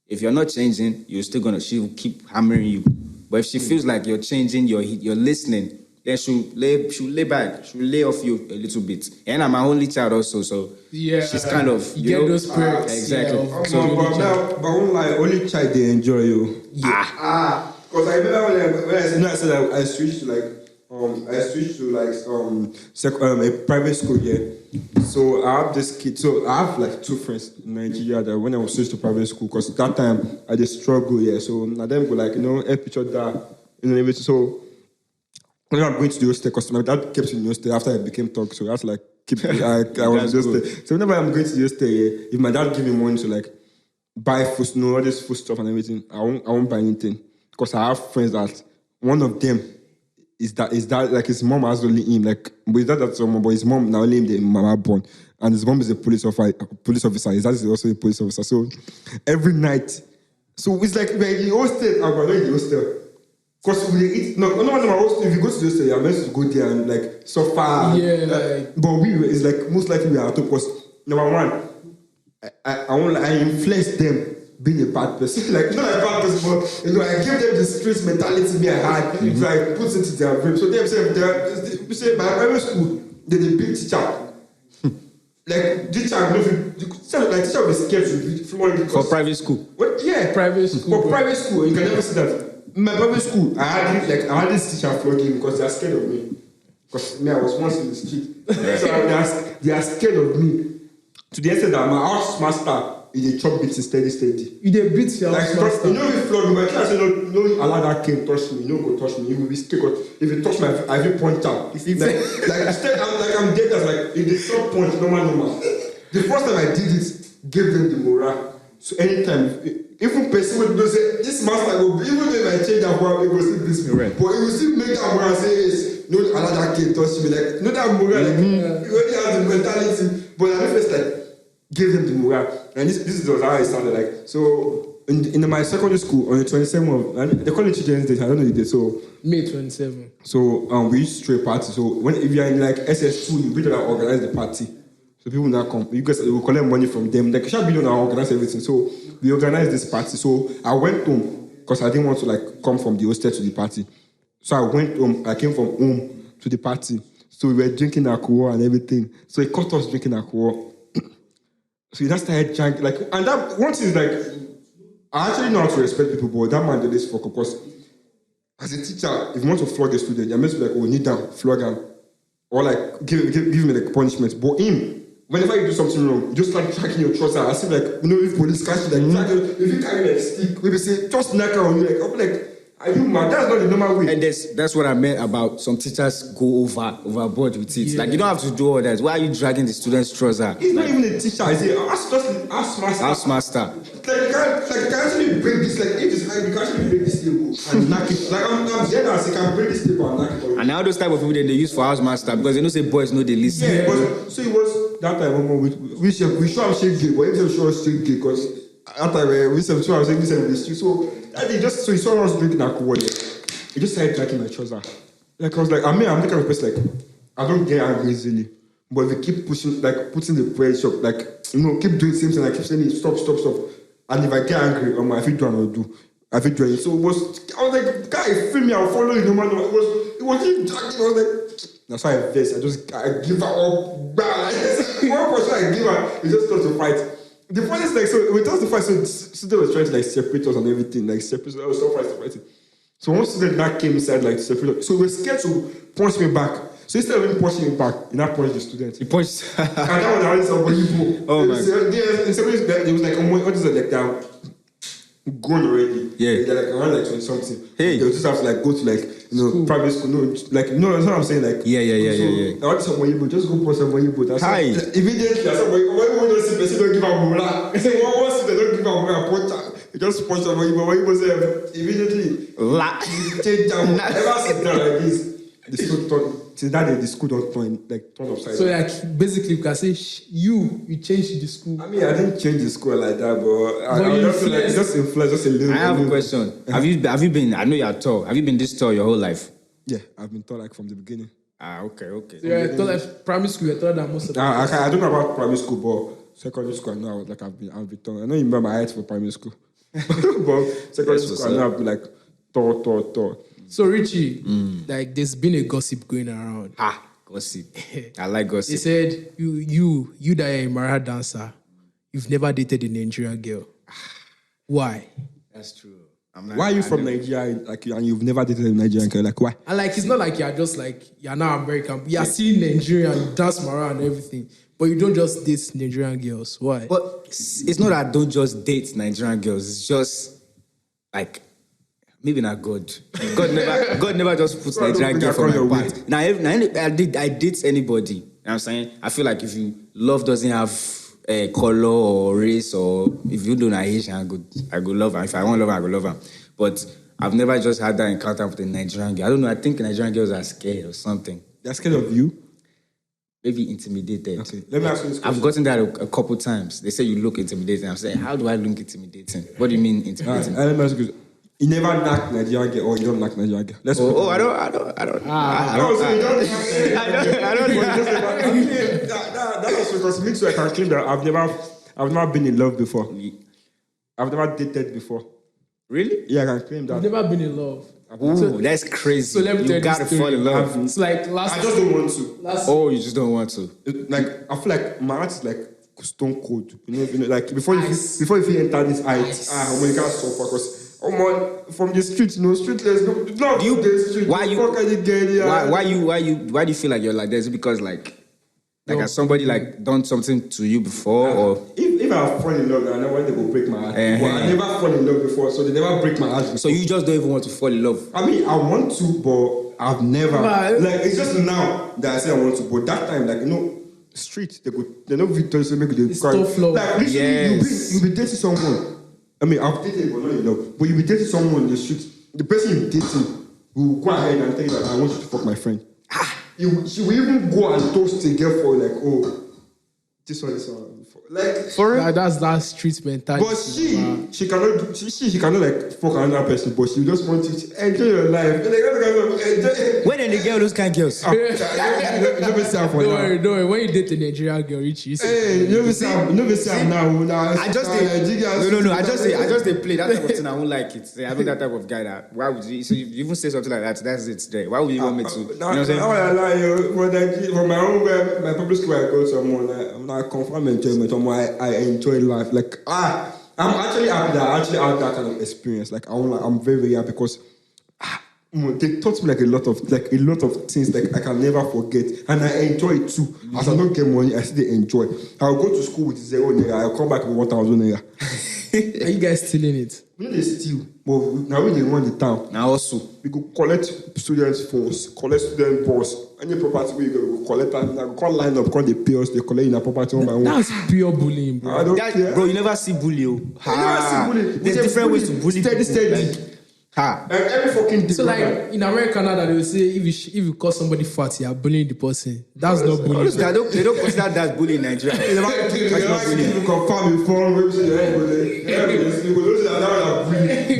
If you're not changing, she will keep hammering you. But if she feels like you're changing, you're listening, then she'll lay back, she'll lay off you a little bit. And I'm my only child also, so she's kind of you get those perks. exactly. Yeah, But won't lie, only child they enjoy you. Because I remember when I said I switched to a private school here. So I have this kid. So I have like 2 friends in Nigeria that when I was switched to private school, because that time I did struggle here. So now them go like help each other, everything. So when I'm going to the hostel, because my dad kept in the hostel after I became talk, so that's like I was in the hostel. So whenever I'm going to the hostel, if my dad give me money to like buy food, all this food stuff and everything, I won't buy anything. Because I have friends that one of them is that like his mom has only him, like but that's someone, but his mom now only him the mama born. And his mom is a police officer. His dad is also a police officer. So every night, so it's like we're in the hostel, I'm not in the hostel. Because we eat, no, if you go to the hostel, you're meant to go there and like suffer. Yeah, but it's like most likely we are at home because number one, I influence them being a bad person. Like not a bad person, but I give them the street mentality me I had. So I put it into their brain. So they say my private school, they're the big teacher. Like teacher will be scared to be flooring For private school. What? Yeah, Private school, For bro. private school, you can never see that. In my private school, I had this teacher flogging because they are scared of me. Because me, I was once in the street. So they are scared of me. To the extent that my house master is a chop beats steady. You dey beat your Like, house master. you know, if flog me, I try to say, no, allow that king touch me. You no go touch me. You will be scared. If you touch me, I will punch out. If I'm dead, that's like, if they stop punch, normal. The first time I did it, gave them the morale. So anytime, even person will say, this master will, even if I change that morale, it will still beat me. Right. But it will still make that morale say, yes, no, allow that king touch me. Like, no, that morale, like, you already have the mentality. But I first like, give them the morale. And this was how it started. Like, so in my secondary school on the 27th of, they call it Children's Day. I don't know the date. So May 27. So we used to throw a party. So if you're in like SS2, you better organize the party. So people now come. You guys will collect money from them. Like, shall be done and organize everything. So we organized this party. So I went home because I didn't want to like come from the hostel to the party. So I went home. I came from home to the party. So we were drinking alcohol and everything. So he caught us drinking alcohol. So he just started drinking, like, and that one thing is like, I actually know how to respect people, but that man did this for because as a teacher, if you want to flog a student, you're meant to be like, oh, kneel down, flog him, or like give me like punishment. But him, whenever you do something wrong, you just start tracking your trousers. I see like, you know, if police catch you, like, if you carry like stick, maybe say just knock her on you, like, I'll be like, are you mad? That's not the normal way. And that's what I meant about some teachers go overboard with it. Yeah. Like, you don't have to do all that. Why are you dragging the student's trouser? He's not even a teacher. He's a house master. Like, you can actually break this. Like, if it's high, you can actually break this table and knock it. Like, I'm dead as you can break this table and knock it. And now those type of people then they use for house master because they know say boys know they listen. Yeah, but so it was that time we show him shake gay, but he show us shake gay because that time we said I was saying this in the street. So that day just so he saw us drinking alcohol. He just started dragging my trouser. Like I was like, I'm the kind of person like I don't get angry easily. But if you keep pushing, like putting the pressure, like keep doing the same thing, like keep saying stop. And if I get angry, I feel do and I'll do. I feel doing it. So I was like, guy, feel me, I'll follow you no matter what. It was him dragging. I was like, that's why I vex. I give her up. One person I give her, we just start to fight. The point is like, so we just to fight, so they were trying to like separate us and everything, like separate us, I was so fighting. So one student that came inside like to separate us. So we were scared to punch me back. So instead of him punching me back, he now punched the student. He punched. And that was how it's unbelievable. Oh my God. It was like, what is it like that? Gone already. Yeah. They're like around like 20 something. Hey. They'll just have to like go to like private school. No, like that's what I'm saying. Like Yeah. I want someone you just go for someone you that's Hi. Immediately someone don't see person don't give a mola. I say once they don't give a mola, punch. You just punch someone you say immediately. Take down. Ever sit down like this. The school turn since that day the school don't turn upside. So like basically you can say you changed the school. I mean I didn't change the school like that, but I just feel like just influence just a little. I have a question. Have you been? I know you're tall. Have you been this tall your whole life? Yeah, I've been taught like from the beginning. Okay. So you're tall like primary school. You're taller than most of them. I don't know about primary school, but secondary school I know I was like I've been tall. I know you remember my height for primary school, but secondary school I know I've been like tall. So Richie, like there's been a gossip going around. Gossip. I like gossip. They said you that are a Mara dancer, you've never dated a Nigerian girl. Why? That's true. Why are you from Nigeria and you've never dated a Nigerian girl? Like why? And like it's not like you're just like you're now American. You're still Nigerian, you dance Mara and everything. But you don't just date Nigerian girls. Why? But it's not that I don't just date Nigerian girls. It's just like maybe not God. God never just puts Nigerian girl for my part. Now I date anybody. You know what I'm saying? I feel like if love doesn't have a color or race, or if you don't know Asian, I go love her. If I want love her, I go love her. But I've never just had that encounter with a Nigerian girl. I don't know. I think Nigerian girls are scared or something. They're scared of you? Maybe intimidated. Okay, let me ask you this question. I've gotten that a couple times. They say you look intimidating. I'm saying, how do I look intimidating? What do you mean intimidating? Let me ask you this. You never knock Nigerian girl or you don't knock Nigerian girl? I don't. That was because me too. I can claim that I've never been in love before. I've never dated before. Really? Yeah, I can claim that. I've never been in love. Ooh, that's crazy. So let me tell you you gotta this fall in story. love. It's like I just don't want to. Oh, you just don't want to. Like I feel like my heart is like stone cold. You know, like before you enter this height, you can't suffer because from the street, streetless. No, Do you? the street. Why you? Fuck are you getting? Why do you feel like you're like this? Because like Like, has somebody like done something to you before, or If I fall in love, I know when they will break my heart. But I never fall in love before, so they never break my heart before. so you just don't even want to fall in love? I mean, I want to, but I've never. Like, it's just now that I say I want to. But that time, like, street, they know Victor, so make they cry. tough love. Like, literally, you'll be dating someone. I mean, I've dated, but not in love. But you'll be dating someone in the street. The person you're dating will go ahead and tell you that I want you to fuck my friend. She will even go and toast a girl for like, oh, this one. Like, for real. That's that street mentality. But she cannot she cannot like fuck another person, but she just wants you to enjoy your life. When did they get those kind of girls? You never say I'm for Don't now. worry. When you date a Nigerian girl, Richie, you say, Hey, you never say I'm now. I just no. I just they play that type of thing. I won't like it. I'm not that type of guy. That why would you? So you even say something like that? That's it. There. Why would you want me to? You know what I'm saying? I lie you. For my own way, my public school, I go someone. I'm not confirm enjoyment. I enjoy life. Like I'm actually happy that I actually had that kind of experience. Like I'm very very happy because they taught me like a lot of things like I can never forget, and I enjoy it too. As I don't get money, I still enjoy. I'll go to school with 0 naira. I'll come back with 1,000 naira. are you guys stealing it? We they steal, but now we they run the town. Now also, We go collect students' phones, collect student boss. Any property we go collect and I go line up, call the payers, they collect in a property on my own. That's pure bullying, bro. I don't care. bro, you never see bully. I never see bully. There's different ways to bully people. Steady. Like, Every fucking day. So like in America now that they will say if you call somebody fat, you are bullying the person. That's not bullying. they don't consider that bullying in Nigeria. They confirm your phone,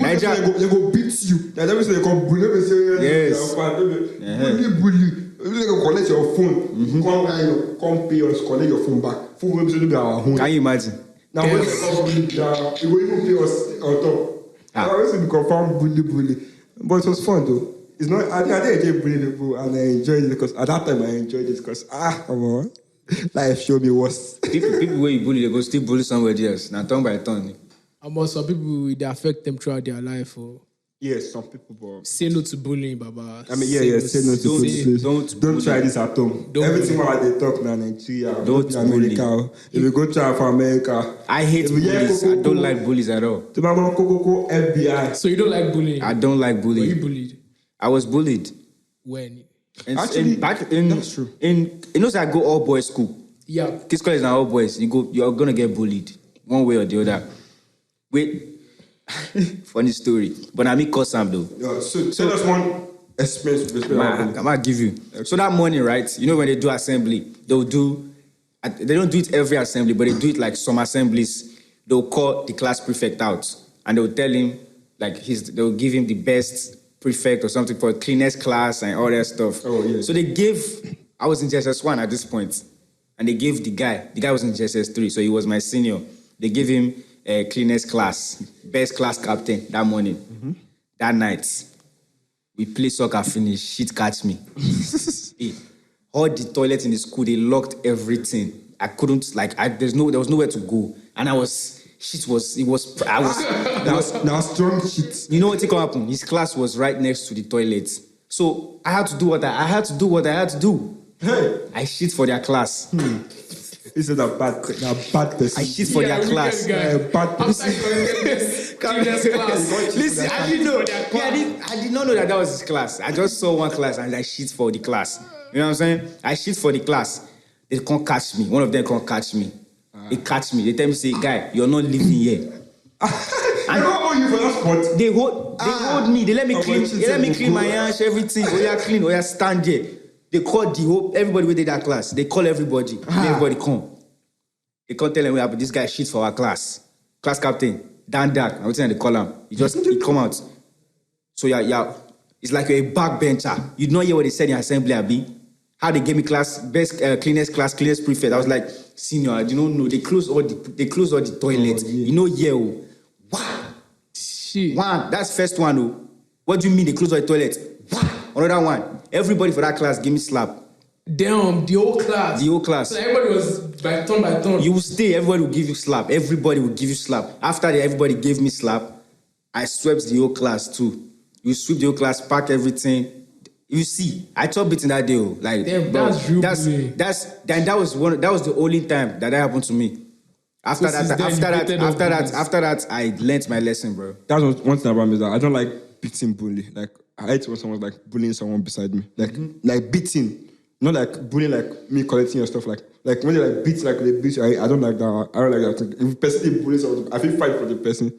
Nigeria, they go beat you. They never say they come bully. They say Yes. bully. They go collect your phone. Come pay us, collect your phone back. Phone will be our home. Can you imagine? Now when they come bully, they will even pay us on top. I always be confirmed bully. But it was fun though. It's not. I didn't enjoy bullying people, and I enjoyed it because at that time I enjoyed it because come on, life showed me worse. People where you bully, they go still bully somebody else. Now turn by turn. And some people they affect them throughout their life. Or Yes, some people, but say no to bullying, Baba. I mean, say no to bullying. Don't try this at home. Everything while they talk now, Nigeria, Don't America. If you go try for America, I hate bullies. I don't like bullies at all. FBI. So you don't like bullying? I don't like Were you bullying. bullied? I was bullied. When? Actually, that's true. I go all boys school. Yeah. Kids college now all boys. You're gonna get bullied one way or the other. Wait, funny story. But I me cause Sam though. Yeah, so tell us one experience with I might give you. So that morning, right? You know when they do assembly, they don't do it every assembly, but they do it like some assemblies. They'll call the class prefect out and they'll tell him like they'll give him the best prefect or something for cleanest class and all that stuff. Oh yeah. So I was in JSS1 at this point, and they gave the guy was in JSS3, so he was my senior. They gave him cleanest class, best class captain that morning. Mm-hmm. That night, we play soccer, finish, shit catch me. Hey, all the toilets in the school, they locked everything. I couldn't, there was nowhere to go. And now strong shit. You know what happened? His class was right next to the toilet. So I had to do what I had to do. Hey. I shit for their class. This is a bad person. I shit for their class. Bad person. Listen, I did not know that was his class. I just saw one class and I shit for the class. You know what I'm saying? I shit for the class. They can't catch me. One of them can't catch me. They catch me. They tell me, say, guy, you're not living here. I don't hold you for that spot. They hold me. They let me clean. They let me clean my hands, everything. Oh yeah, clean. Oh yeah, stand there. They call everybody within that class. They call everybody. Everybody come. They can't tell them, but this guy shit for our class. Class captain, Dan Dark. I'm waiting, they call him. He come out. So yeah. It's like you're a backbencher. You don't hear what they said in assembly, Abi. How they gave me class, best cleanest prefect. I was like, senior, I don't know. They closed all the toilets. Oh, yeah. You know, yeah. Wow. Shit. One, that's first one. Oh. What do you mean they closed all the toilets? Wow. Another one. Everybody for that class gave me slap. Damn, the whole class. The whole class. So everybody was by turn. You will stay, everybody will give you slap. Everybody will give you slap. After everybody gave me slap, I swept the whole class too. You sweep the whole class, pack everything. You see, I took beating that day. Like, Damn, bro, that's real bullying. that was the only time that happened to me. After So since then, you hated all bullies. after that, I learnt my lesson, bro. That's one thing about me is that I don't like beating bully. Like I hate when someone's like bullying someone beside me. Like beating. Not like bullying like me collecting your stuff. Like when they like beat like they beat you, I don't like that. I don't like that. If a person they bully someone, I feel fight for the person.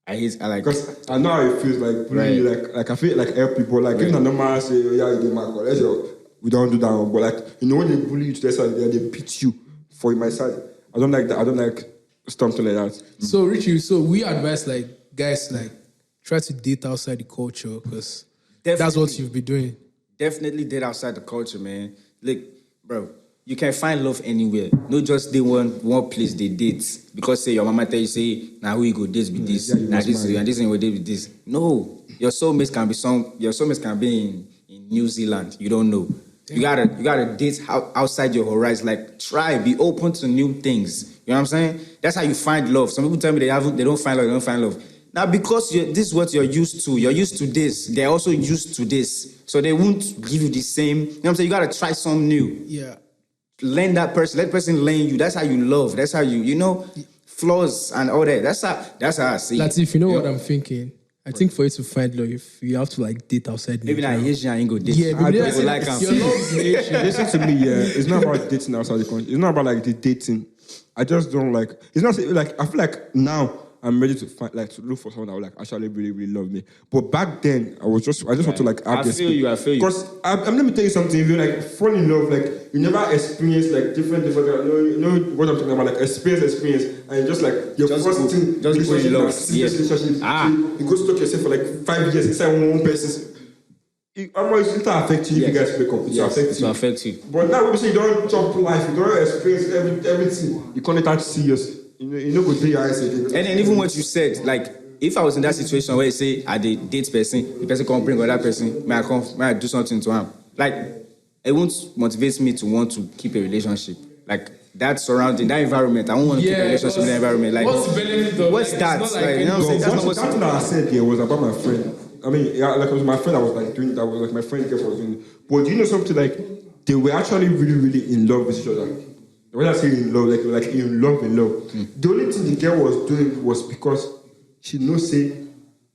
I like Because I know how it feels like bullying, like I feel like help people. Like if not normal say, oh, yeah, you do my college, we don't do that one. But like when they bully you to their side, they beat you for my side. I don't like that. I don't like something like that. So Richie, so we advise like guys like try to date outside the culture because that's what you've been doing. Definitely date outside the culture, man. Look, bro, you can find love anywhere. Not just they one place they date. Because say your mama tell you, say, now who you go date with this, now this and this and we date with this. No. Your soulmates can be in New Zealand. You don't know. You gotta date outside your horizon. Like try, be open to new things. You know what I'm saying? That's how you find love. Some people tell me they don't find love. Now, because this is what you're used to. You're used to this. They're also used to this. So they won't give you the same. You know what I'm saying? You got to try something new. Yeah. Learn that person. Let the person learn you. That's how you love. That's how flaws and all that. That's how I see it. Latif, you know what I'm thinking? I think for you to find love, you have to like date outside. Maybe not Asian, I ain't go date. Yeah, I maybe don't like him. your love is Asian. Listen to me, yeah. It's not about dating outside the country. It's not about like the dating. I just don't like. It's not like I feel like now I'm ready to find like to look for someone that would like actually really really love me. But back then I just want to like have this. I feel you. Because let me tell you something. If you like fall in love, like you never experience like different. You know what I'm talking about? Like experience, and just like your first thing, just go in love. Relationship. You go stuck yourself for like 5 years inside one person. It affect you if you guys break up. It will affect you. But now we say you don't chop life, you don't experience everything. You can't touch serious. You know, go through your eyes again. And then even what you said, like if I was in that situation where you say I date person, the person can't bring other person, may I do something to him? Like it won't motivate me to want to keep a relationship. Like that surrounding, that environment. I don't want to keep a relationship in that environment. Like what's the benefit of what's it? that? It's not Like, you know what I'm saying? That's not what's that thing that I said here was about my friend. I mean, yeah, like it was my friend that was like doing that. Was like my friend girl was doing. But do you know something? Like they were actually really, really in love with each other. When I say in love, like in love. The only thing the girl was doing was because she knows say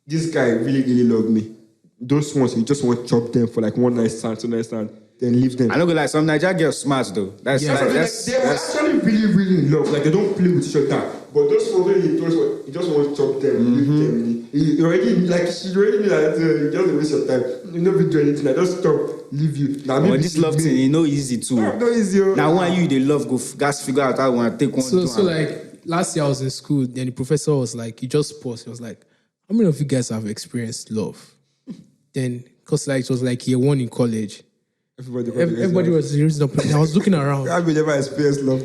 this guy really, really loved me. Those ones you just want to chop them for like one night stand, two night stand, then leave them. I don't go like some Naija girls smart though. They were actually really, really in love. Like they don't play with each other. But those ones when he just want to chop them, leave them. She already knew that you just waste your time. You never do anything. I just stop, leave you. Now this love thing, you know easy too. No easy. Now when you they love go guys figure out how you want to take one. So like last year I was in school, then the professor was like, he just paused. He was like, how many of you guys have experienced love? Then, because like it was like year one in college. Everybody was raising up. I was looking around. I've never experienced love.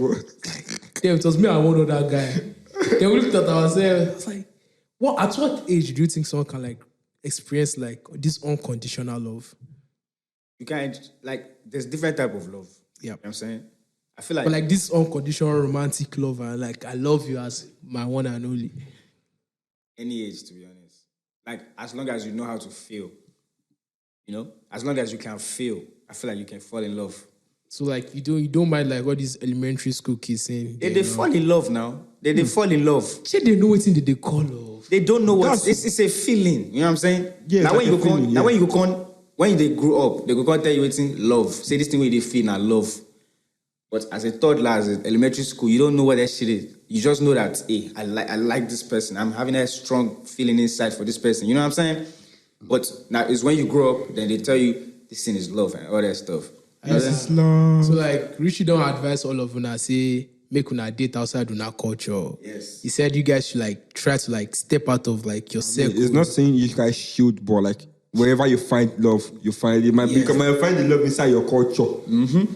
Yeah, it was me and one other guy. Then we looked at ourselves. I was like, at what age do you think someone can like experience like this unconditional love? You can't like there's different type of love. Yeah. You know what I'm saying? I feel like but like this unconditional romantic love and like I love you as my one and only. Any age, to be honest. Like as long as you know how to feel. You know? As long as you can feel, I feel like you can fall in love. So like you don't mind like what these elementary school kids saying. They fall in love now. They fall in love. Say they know what thing they call love. They don't know what it's a feeling. You know what I'm saying? Yeah, now when they grow up, they go tell you what's in love. Say this thing where they feel now love. But as a toddler, as an elementary school, you don't know what that shit is. You just know that, hey, I like this person. I'm having a strong feeling inside for this person. You know what I'm saying? But now it's when you grow up, then they tell you this thing is love and all that stuff. This is love. So like Richie don't advise all of una say make una date outside una culture. Yes. He said you guys should like try to like step out of like your circle. It's not saying you guys should, but like wherever you find love, you find it. Might find the love inside your culture.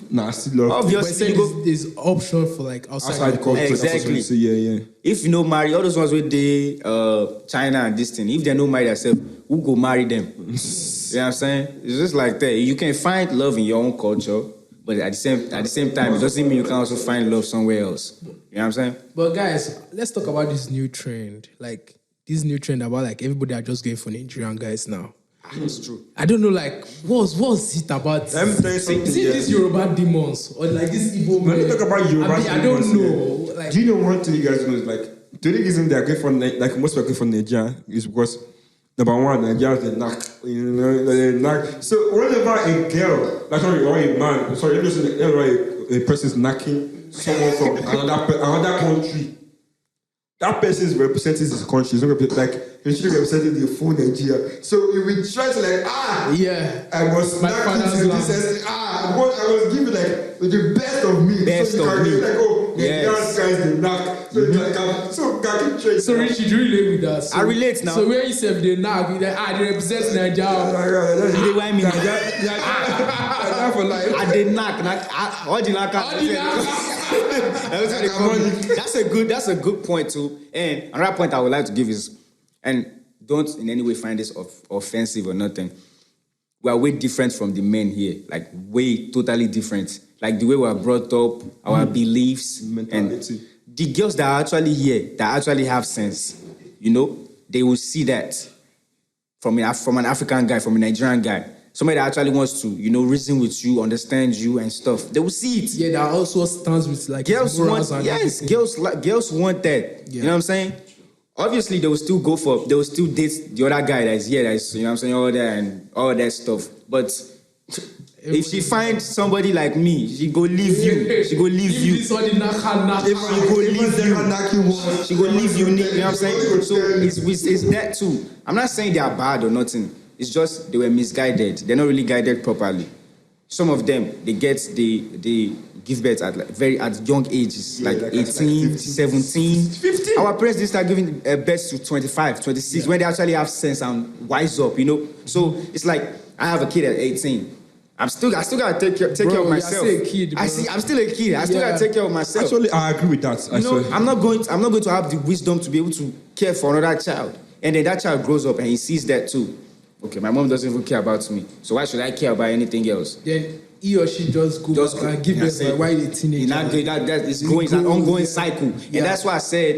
Nah, I still love. Obviously, there's option for like outside the culture. Exactly. Yeah. If you know marry all those ones with the China and this thing, if they know marry themselves, who go marry them? You know what I'm saying? It's just like that. You can find love in your own culture, but at the same time, it doesn't mean you can also find love somewhere else. You know what I'm saying? But guys, let's talk about this new trend. Like this new trend about like everybody are just going for Nigerian guys now. It's true. I don't know, like, what's it about? Let me tell you something. Is it these Yoruba demons or like this Igbo When men? you talk about Yoruba I don't demons, know. yeah. Like, Do you know one thing you guys know is like the reason they are going for like most people are going for Naija is because number one, Nigerians they knack, they knack. So whenever a girl, like sorry, or a man, sorry, let me just say, a person is knacking someone from another country. That person is representing his country. He's not like he's representing the full Nigeria. So if we try to like yeah, I was my knacking father's to land. this I was giving like the best of me. Best so you of can me. be like, oh, Yes. the guys they knack. So it's like can trade. So Richie, do you relate with that? So, I relate now. So where you say they knock, they represent Nigeria. They want me. That for life. I did knock. All the knock. That's a good point too. And another point I would like to give is, and don't in any way find this offensive or nothing. We are way different from the men here, like way totally different. Like the way we are brought up, our beliefs, mentality. and the girls that are actually here, that actually have sense, they will see that from an African guy, from a Nigerian guy. Somebody that actually wants to, reason with you, understand you and stuff. They will see it. Yeah, that also stands with like Girls morals want, and yes, everything. girls want that. Yeah. You know what I'm saying? Obviously, they will still date the other guy that's here, that's, all that and all that stuff. But if she finds somebody like me, she go leave you. She go leave you. This one, the knock. She go leave you. She go leave you. You know what I'm saying? So it's that too. I'm not saying they are bad or nothing. It's just they were misguided. They're not really guided properly. Some of them, they give birth at young ages, like 18, 17. 15. Our parents, they start giving birth to 25, 26, when they actually have sense and wise up, So it's like, I have a kid at 18. I still gotta take care of myself. You're still a kid, bro. I'm still a kid. I still gotta take care of myself. Actually, I agree with that. I'm not going to have the wisdom to be able to care for another child. And then that child grows up and he sees that too. Okay, my mom doesn't even care about me. So why should I care about anything else? Then he or she just back and give birth like while a teenager. That is going, it's an ongoing cycle. And that's why I said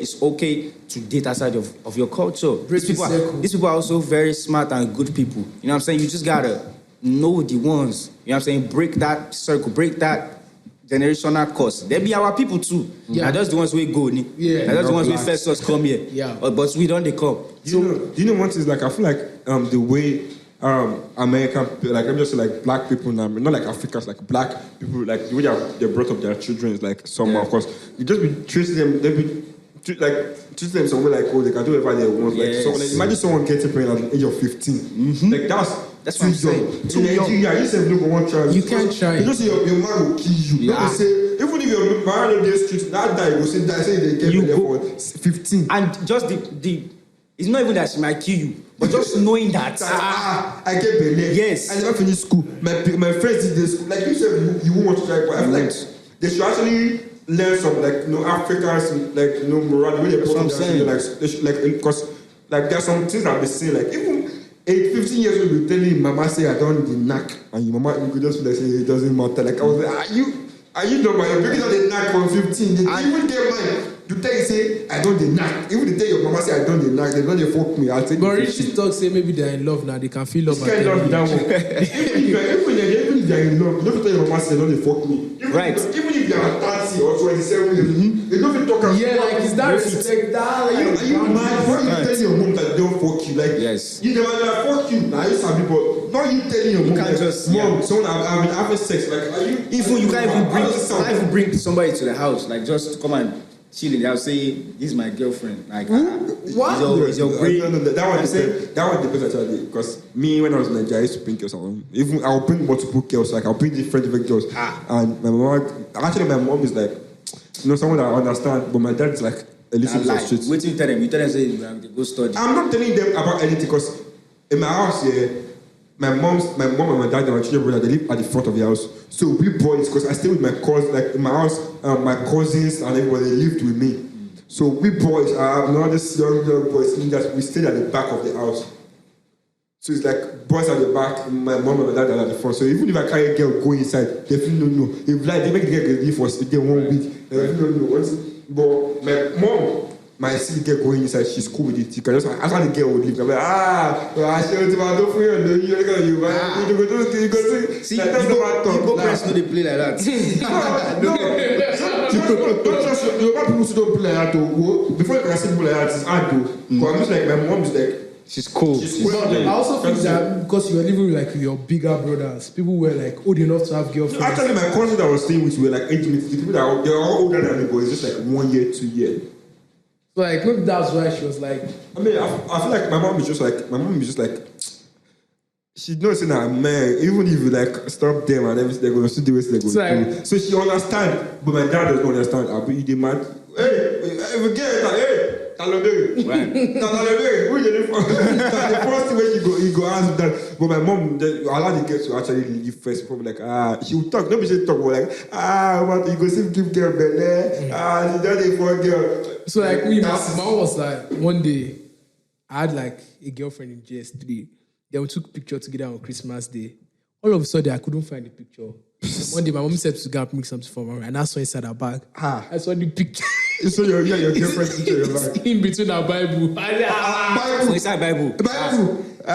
it's okay to date outside of your culture. These people are also very smart and good people. You know what I'm saying? You just gotta know the ones. You know what I'm saying? Break that circle, break that generational curse. They be our people too. Yeah. And that's the ones we go. Yeah. And that's the ones we Blacks. first us come here. Yeah. But we don't they come. Do you know what is like? I feel like the way American, like let me just say like black people now, not like Africans, like black people, like the way they brought up their children is like somehow, of course, you just be treating them, treat them somewhere like, oh, they can do whatever they want. Yes. Like, so, like imagine someone getting pregnant at the age of 15. Mm-hmm. Like That's what I'm saying. Too young. You say no one try. You can't try. You just say your man will kill you. Yeah. Don't say even if your man on the street, that guy will say that say they get You pregnant go- for 15. And just it's not even that she might kill you, but just knowing that. I get belay. Yes. I never finished school. My friends did this. Like you said, you won't want to try, but I feel like they should actually learn some Africans morale the way they That's what I'm saying. they should, because there are some things that they say like even 15 years old you telling mama say I don't the knack and your mama you could just be like say it doesn't matter. Like I was like, are you normal? You're breaking out the knack from 15. They even get mine. You tell you say I don't the knack. Even they tell your mama say I don't the knack, they don't they fuck me. I'll take But the Richie talk say maybe they're in love now. They can feel love. this kind of that one. Even if they're in love, you don't tell your mama say don't they fuck me. Right. Even if they are 30 or 27 years, they don't even talk. Yeah, like is that respect? Are you mad? Why you telling your mom that they don't fuck you? Like Yes. you never like fuck you. Now you sabi, but not you telling your mom can't like, just- mom, yeah. someone I've been having sex. Like are you? Even you can't How does it sound? even bring somebody to the house, like just to come and chill in the house, say this is my girlfriend. Like What? Is your brain? No, that one depends actually. Because me, when I was in Nigeria, I used to bring girls around. Even I'll bring multiple girls. Like I'll bring different girls. And my mom is like, someone that I understand. But my dad is like a little bit straight. Wait till you tell them. You tell them say they go study. I'm not telling them about anything because in my house here, my mom and my dad and my children brother, they live at the front of the house. So we boys, because I stay with my cousins, like in my house, my cousins and everybody they lived with me. So we boys, I have not this young boys, that we stayed at the back of the house. So it's like boys at the back, my mom and my dad are at the front. So even if I carry a girl go inside, they feel no. If like they make the girl leave for 1 week, they feel no. But my mom, my see the girl going inside, she's cool with it. You can just ask how the girl would leave. I'm like, I should don't feel you go See, Igbo press no dey play like that. Yoruba people still don't play like that though. Before you can see people like that, it's hard though. But I'm just like, my mom is like, she's cool. But I also think that because you were living with like your bigger brothers, people were like old enough to have girlfriends. Actually, my cousins that I was staying with were like age mates. The people that they're all older than me, but it's just like 1 year, 2 years. So like maybe that's why she was like. I mean, I feel like my mom is just like she knows that man, even if you like stop them and everything, they're gonna still do what they're gonna do. So she understand, but my dad doesn't understand. I'll be the man. Hey, forget that. Hey. The first thing when you go ask that, but my mom allowed the girl to actually leave first. Probably like she would talk. Nobody say talk, but like what you go see give girl belly. She done it for a girl. So like me, my mom was like one day, I had like a girlfriend in JS3. Then we took picture together on Christmas Day. All of a sudden, I couldn't find the picture. One day, my mom said to go and make something for me, and I saw inside her bag. I saw the picture. You saw your girlfriend's picture in your bag? In between our Bible. Bible? Inside Bible. Bible. I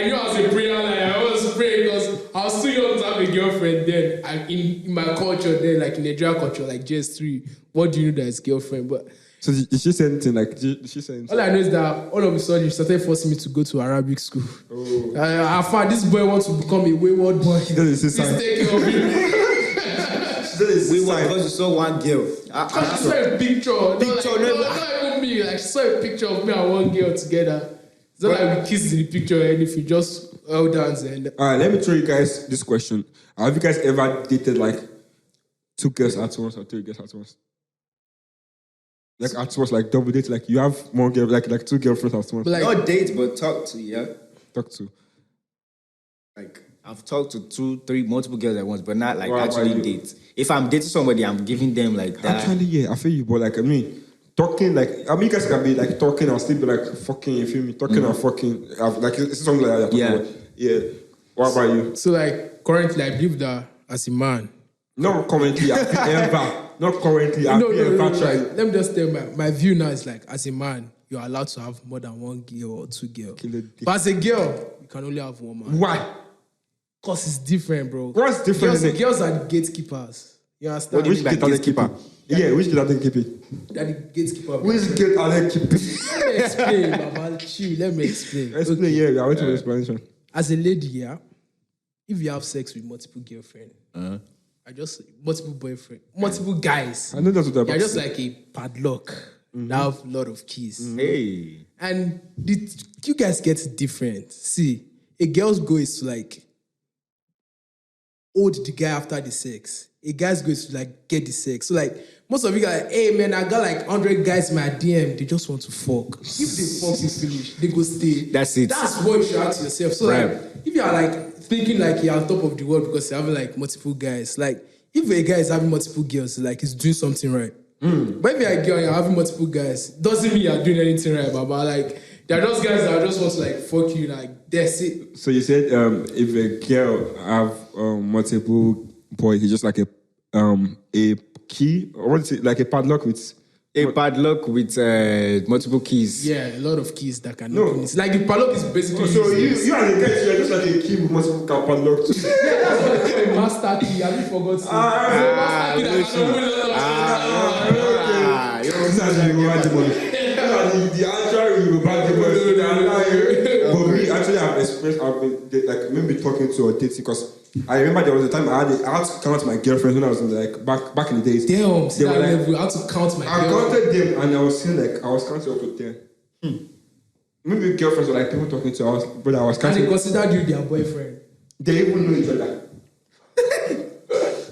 knew I was a prayer line. I was praying because I was too young to have a girlfriend then. And in my culture then, like in Nigerian culture, like JS3, what do you know that is girlfriend? But so did she say anything? Like, did she say anything? All I know is that all of a sudden she started forcing me to go to Arabic school. Oh. I found this boy wants to become a wayward boy. He doesn't say He's taking of him. We were because you saw one girl. I saw a picture. Not even me. Like, she saw a picture of me and one girl together. It's not like we kissed in the picture or anything. Just held hands and. All right, let me throw you guys this question. Have you guys ever dated like 2 girls at once or 3 girls at once? Like at once, like double date, like you have more girls, like 2 girlfriends at once. Like, not date, but talk to, yeah. Talk to. Like I've talked to 2, 3, multiple girls at once, but not like actually date. If I'm dating somebody, I'm giving them like that. Actually, yeah, I feel you, but like I mean, talking like you guys can be like talking and still be like fucking. You feel me? Talking and fucking, like it's something like that. Yeah. What about you? So like currently, I believe that as a man. Not currently, ever. Not currently. No. Like, let me just tell you, my view now is like, as a man, you're allowed to have more than 1 girl or 2 girls. But as a girl, you can only have 1 man. Why? Because it's different, bro. What's different? Girls are the gatekeepers. You understand? Which gate are they keeping? Yeah, which gate are they keeping? They're the gatekeeper. Which gate are they keeping? Let me explain, Baba. Chill, let me explain. Explain, yeah, I wait for the explanation. As a lady, yeah, if you have sex with multiple girlfriends, I just multiple boyfriend, multiple guys. I know that's what I'm You're just like a padlock. That have a lot of keys. Hey. And you guys get different. See, a girl's goal is to like hold the guy after the sex. A guy's goal is to like get the sex. So like most of you guys, hey man, I got like 100 guys in my DM. They just want to fuck. If they fuck you finish, they go stay. That's it. That's what you should ask yourself. So like, if you are like thinking like you're on top of the world because you're having like multiple guys, like if a guy is having multiple girls, like he's doing something right. But if you're a girl and you're having multiple guys, doesn't mean you're doing anything right, Baba. Like there are those guys that just want to like fuck you, like that's it. So you said if a girl have multiple boys, it's just like a key, or what's it, like a padlock with multiple keys. Yeah, a lot of keys that can open it. Like the padlock is basically. So you as a guy, you're just like a key with multiple padlock too. Yeah, that's what they call a master key. Have you forgotten? The actual but we actually have experienced. I've been like maybe talking to or dating because I remember there was a time I had to count my girlfriends when I was in like back in the days. Damn, they were like, I had to count my girlfriends. I counted them and I was saying like I was counting up to 10. Maybe girlfriends were like people talking to us, but I was counting. And they considered you their boyfriend. They even know each other.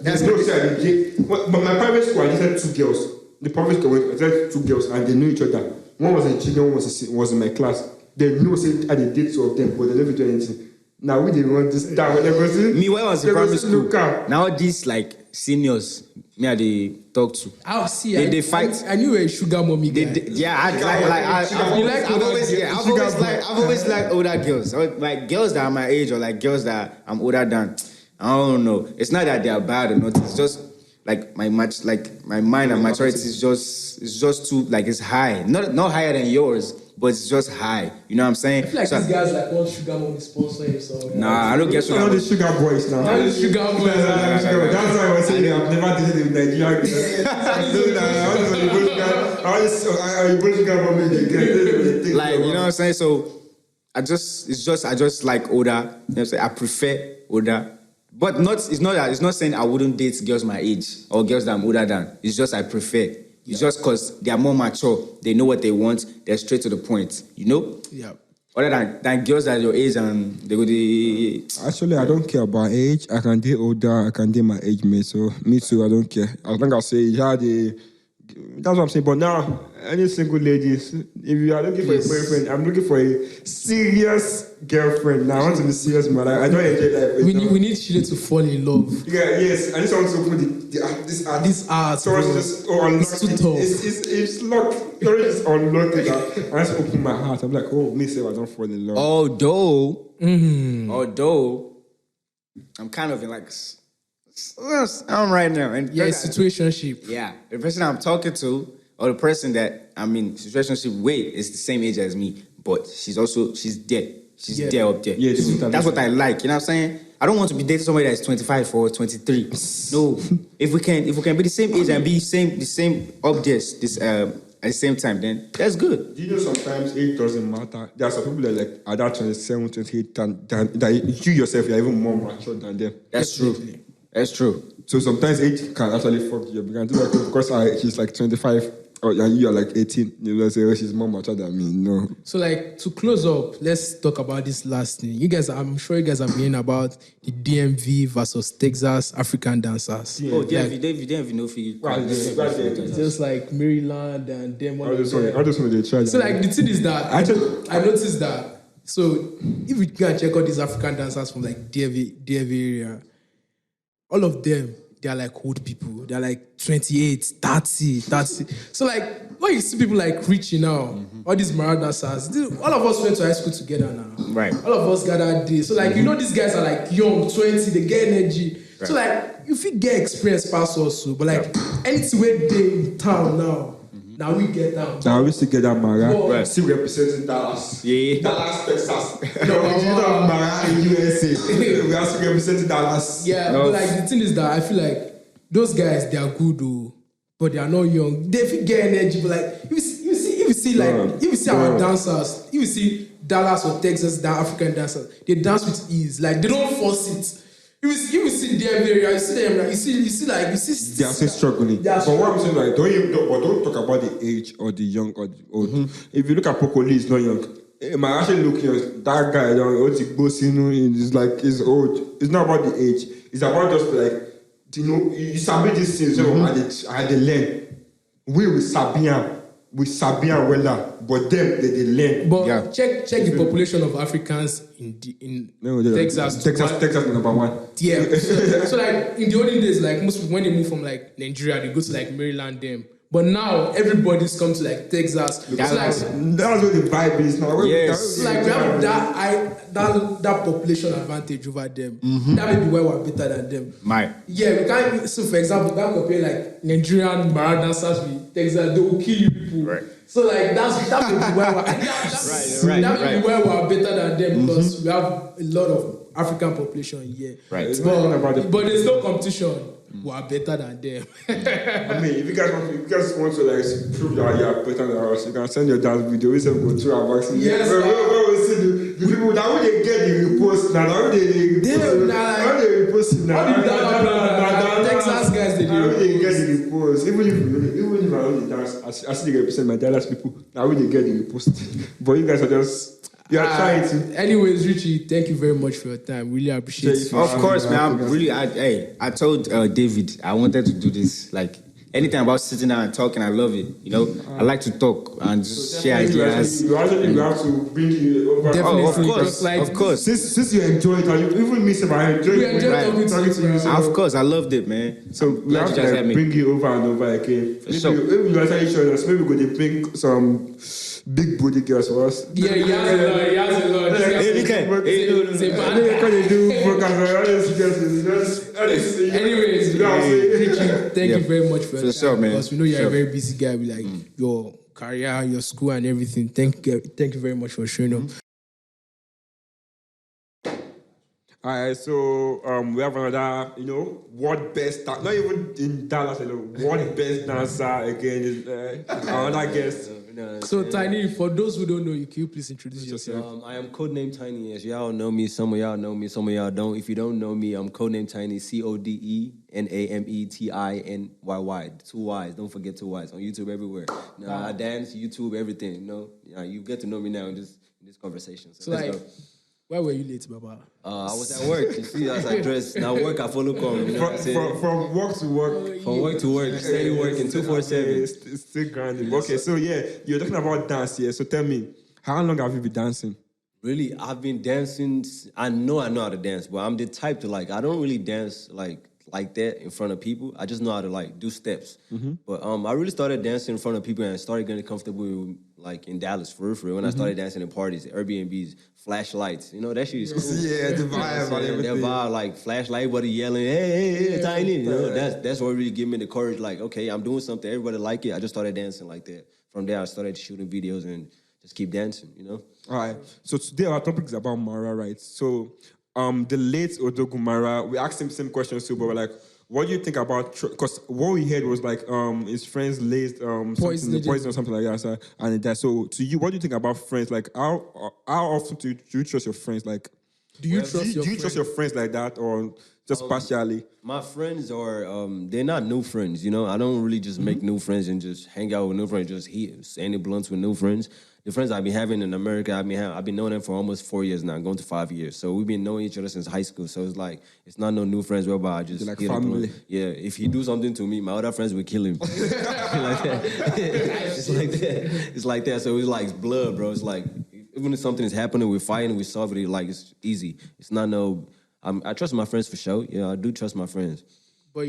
There's no say. But my private school, I just had 2 girls. The private school, I said 2 girls, and they knew each other. One was a junior, one was in my class. They knew say I did 2 of them, but they never do anything. Now we didn't want this down. Me, when I was in primary school, now these like seniors, me they talk to. I'll see. They fight. I knew a sugar mommy guy. I've always liked older girls, like girls that are my age or like girls that I'm older than. I don't know. It's not that they are bad or not. It's just like my mind and maturity is just too like it's high. Not higher than yours, but it's just high. You know what I'm saying? I feel like these guys like want sugar mommy sponsor him. So Nah, I don't get All the sugar boys now. All the sugar boys. That's why I was saying I've never dated a Nigerian girl. Like, you know what I'm saying? So I just like older. You know what I'm saying? I prefer older. But it's not saying I wouldn't date girls my age or girls that I'm older than. It's just I prefer. It's just because they are more mature. They know what they want. They're straight to the point. You know? Yeah. Other than girls that are your age and they go Actually, I don't care about age. I can date older. I can date my age mate. So me too. I don't care. As long as I say that's what I'm saying. But now, any single ladies, if you are looking for a boyfriend, I'm looking for a serious girlfriend. Now I want to be serious, man. I don't enjoy life. We need Chile to fall in love. Yeah, yes. I need someone to open this art. Bro. Just unlock It's too tough. It's locked. It's unlocked. I just open my heart. I'm like, oh, me say I don't fall in love. Although I'm kind of in like I'm right now. And Yeah, it's situationship. yeah, the person I'm talking to or the person that I'm in situationship with is the same age as me, but she's there. She's there up there. Yes, that's what I like. You know what I'm saying? I don't want to be dating somebody that's 25 or 23. No, if we can be the same age and be the same up there, at the same time, then that's good. Do you know sometimes age doesn't matter? There are some people that like at that 27, 28, that you yourself you're even more mature than them. That's true. That's true. So sometimes age can actually fuck you. Because she's like 25 and you are like 18. You know, say, oh, she's more mature than me. No. So like to close up, let's talk about this last thing. I'm sure you guys have been about the DMV versus Texas African dancers. Yeah. Oh, DMV, David, DMV, no fee. Just like Maryland and them. I just want to try. So like the thing is that I noticed that. So if you go and check out these African dancers from like DMV area, all of them, they are like old people. They're like 28, 30. So like, when you see people like Richie now, all these Mara dancers, all of us went to high school together now. Right. All of us gathered there. So like, you know, these guys are like young, 20, they get energy. Right. So like, if you get experience past also, but like, anything where they in town now, now we get down. Now we still get that Mara. Right. Still representing Dallas. Yeah. Dallas, Texas. No, we do not Mara in USA. We are still representing Dallas. Yeah, but like the thing is that I feel like those guys, they are good though, but they are not young. They fit get energy, but like if you see our dancers, if you see Dallas or Texas, the African dancers, they dance with ease. Like they don't force it. If you see their area, you see them like you see. They are still struggling. But what I'm saying, like, don't talk about the age or the young or the old. If you look at Poco Lee, it's not young. It might actually look young. That guy, is like he's old. It's not about the age. It's about just like you sabi these things. I had to learn. We Sabian well, but them they learn. But check the population of Africans in Texas. Texas number one. Yeah. So like in the olden days, like most people when they move from like Nigeria, they go to like Maryland them. But now everybody's come to like Texas. That's what the vibe is now. Yes. Like we have that population advantage over them. That may be why we're better than them. Yeah, we can't. So for example, we can't compare like Nigerian Mara dancers with Texas. They will kill you people. Right. So like that may be why we're better than them because we have a lot of African population here. Right. But there's no competition. We are better than them. I mean, if you guys want to like prove that you are better than us, you can send your dance video. We say go through our vaccine. Yes. Where we see the people that when they get the repost now, how they repost now. Texas guys, they do. How they get the repost? Even if I only dance, I still represent my Dallas people. Now when they get the repost, but you guys are just. You are trying to. Anyways, Richie, thank you very much for your time. Really appreciate it. Of course, man. I told David I wanted to do this. Like anything about sitting down and talking, I love it. You know, I like to talk and just share ideas. You have to bring it over. Definitely, of course. Since you enjoy it, and you even miss it, I enjoy it. talking to you. Of course, I loved it, man. So we have to bring it over and over again. For sure. If you actually show us, maybe we could bring some big booty girls for us. Yeah, he has a lot. He has a lot. Hey, It's a bad I can't do focus. Anyways, thank you very much for your sure, time, man. because we know you're Sure. a very busy guy with like your career, your school, and everything. Thank you very much for showing up. All right, so we have another, what best not even in Dallas alone. What best dancer again is another guest. So Tiny, for those who don't know you, can you please introduce yourself? I am codenamed Tiny. As y'all know me, some of y'all know me, some of y'all don't. If you don't know me, I'm codenamed Tiny. CODENAMETINYY. 2 Y's. Don't forget 2 Y's on YouTube everywhere. I dance, YouTube, everything. You get to know me now in this conversation. So let's go. Why were you late, Baba? I was at work. You see, as I dress. Now work, I follow come. You know what I'm saying? From work to work. From work to work, steady working 247. It's still grinding. Okay, so you're talking about dance here. So tell me, how long have you been dancing? Really, I've been dancing. I know how to dance, but I'm the type to I don't really dance like that in front of people. I just know how to do steps. But I really started dancing in front of people and started getting comfortable in Dallas for real. When I started dancing in parties, Airbnbs, flashlights, that shit is cool. Yeah, the vibe and everything. That vibe, flashlight, everybody yelling, hey, Tiny. That's what really gave me the courage. Okay, I'm doing something. Everybody like it. I just started dancing like that. From there, I started shooting videos and just keep dancing. All right. So today our topic is about Mara, right? So the late Odogu Mara, we asked him same questions too, but we're like, what do you think about? Because what we heard was his friends laced poison or something like that, and it died. So to you, what do you think about friends? How often do you trust your friends? Do you trust your friends like that, or just partially? My friends are they're not new friends. I don't really just make new friends and just hang out with new friends, just any blunts with new friends. The friends I've been having in America, I've been knowing them for almost 4 years now, going to 5 years. So we've been knowing each other since high school. So it's not no new friends whereby I just like hit family. Yeah, if he do something to me, my other friends will kill him. Like that. It's like that. It's like that. So it's blood, bro. It's even if something is happening, we're fighting, we solve it. It's easy. It's not no. I trust my friends for sure. Yeah, I do trust my friends. But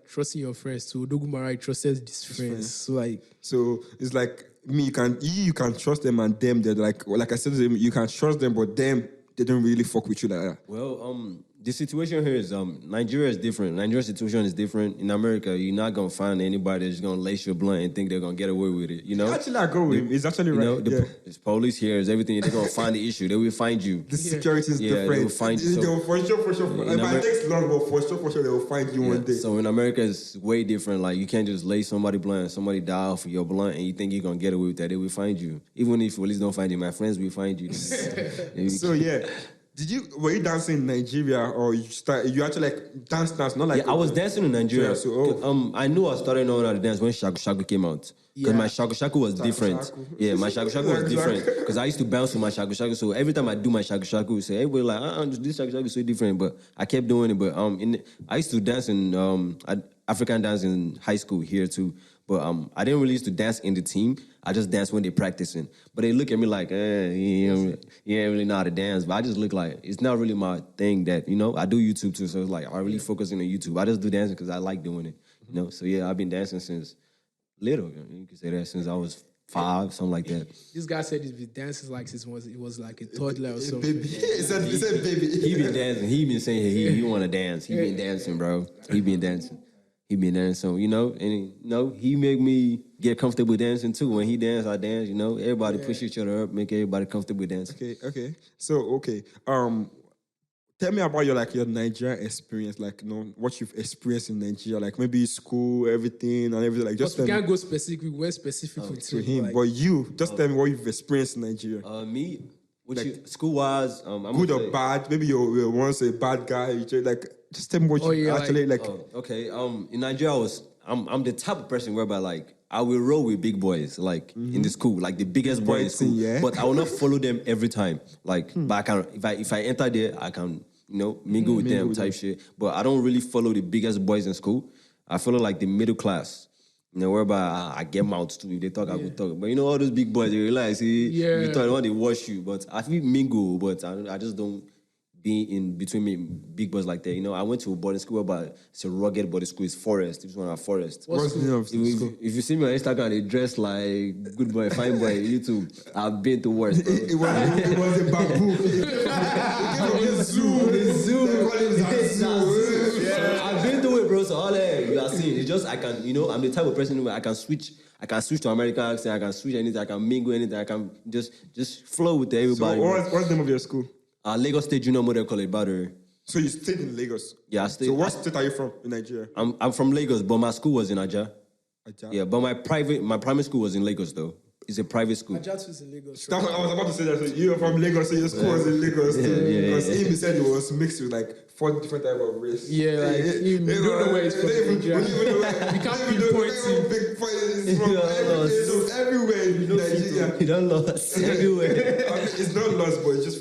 trusting your friends too. Odogu Mara trusted his friends. So it's you can trust them, and them they're like I said to them, you can trust them, but them they don't really fuck with you like that. Well, the situation here is Nigeria is different. Nigeria's situation is different. In America, you're not gonna find anybody that's gonna lace your blunt and think they're gonna get away with it. Actually, I go with him. It's actually right. It's police here. It's everything. They're gonna find the issue. They will find you. The security is different. They will find you. They will for sure. It might take long, but for sure, they will find you one day. So in America, it's way different. You can't just lay somebody blunt, somebody die off of your blunt, and you think you're gonna get away with that. They will find you. Even if police don't find you, my friends will find you. So yeah. Were you dancing in Nigeria, or you actually dance, not like? Yeah, I was dancing in Nigeria. So, I knew I started knowing how to dance when Shaku Shaku came out. Because my Shaku Shaku was different. Yeah, my Shaku Shaku was different. Because I used to bounce with my Shaku Shaku. So every time I do my Shaku Shaku, say everybody this Shaku Shaku is so different. But I kept doing it. But I used to dance in African dance in high school here too. But I didn't really used to dance in the team. I just dance when they're practicing. But they look at me like, you ain't really know how to dance. But I just look like, it's not really my thing that, I do YouTube too. So it's I really focus on YouTube. I just do dancing because I like doing it. So yeah, I've been dancing since little. You can say that since I was 5, something like that. This guy said he's been dancing since he was like a toddler or something. Baby. He said baby. He been dancing. He been saying he want to dance. He been dancing, bro. He been dancing. He been dancing, so, he make me get comfortable dancing too. When he dance, I dance, Everybody push each other up, make everybody comfortable dancing. Okay. So, tell me about your Nigeria experience, what you've experienced in Nigeria, maybe school, everything. Just we can't go specific. We went specific to him, but you just tell me what you've experienced in Nigeria. Me, school-wise, good or bad? Maybe you're once a bad guy. Just tell me what you actually like. Okay. In Nigeria, I'm the type of person whereby I will roll with big boys in the school, the biggest boys in school. Yeah. But I will not follow them every time. But I can if I enter there, I can mingle with them type shit. But I don't really follow the biggest boys in school. I follow the middle class. Whereby I get mouths too. If they talk, I will talk. But all those big boys, they realize, you thought they want to wash you. But I feel mingle, but I just don't being in between me big boys like that. You know, I went to a boarding school, but it's a rugged boarding school. It's forest. It's one of our forest. What's the name of the school? If you see me on Instagram, they dress like good boy, fine boy. YouTube, I've been to worse. Bro. It was a bamboo. It came from the zoo. They call it a zoo. So I've been to it, bro. So all that you are seeing, it's just I can, you know, I'm the type of person where I can switch to American accent, I can switch anything, I can mingle anything, I can just flow with everybody. So what's the name of your school? Lagos State Junior Model College, Battery. So you stayed in Lagos? Yeah, I stayed. So what state are you from in Nigeria? I'm from Lagos, but my school was in Naija. Ajah. Yeah, but my primary school was in Lagos though. It's a private school. Ajat is in Lagos. I was about to say that. So you're from Lagos, so your school was in Lagos. Because he said it was mixed with like 4 different type of race. Yeah, like you don't know where it's from. You can't pinpoint it. It's from everywhere in Nigeria. You don't lost everywhere. I mean, it's not lost, but it's just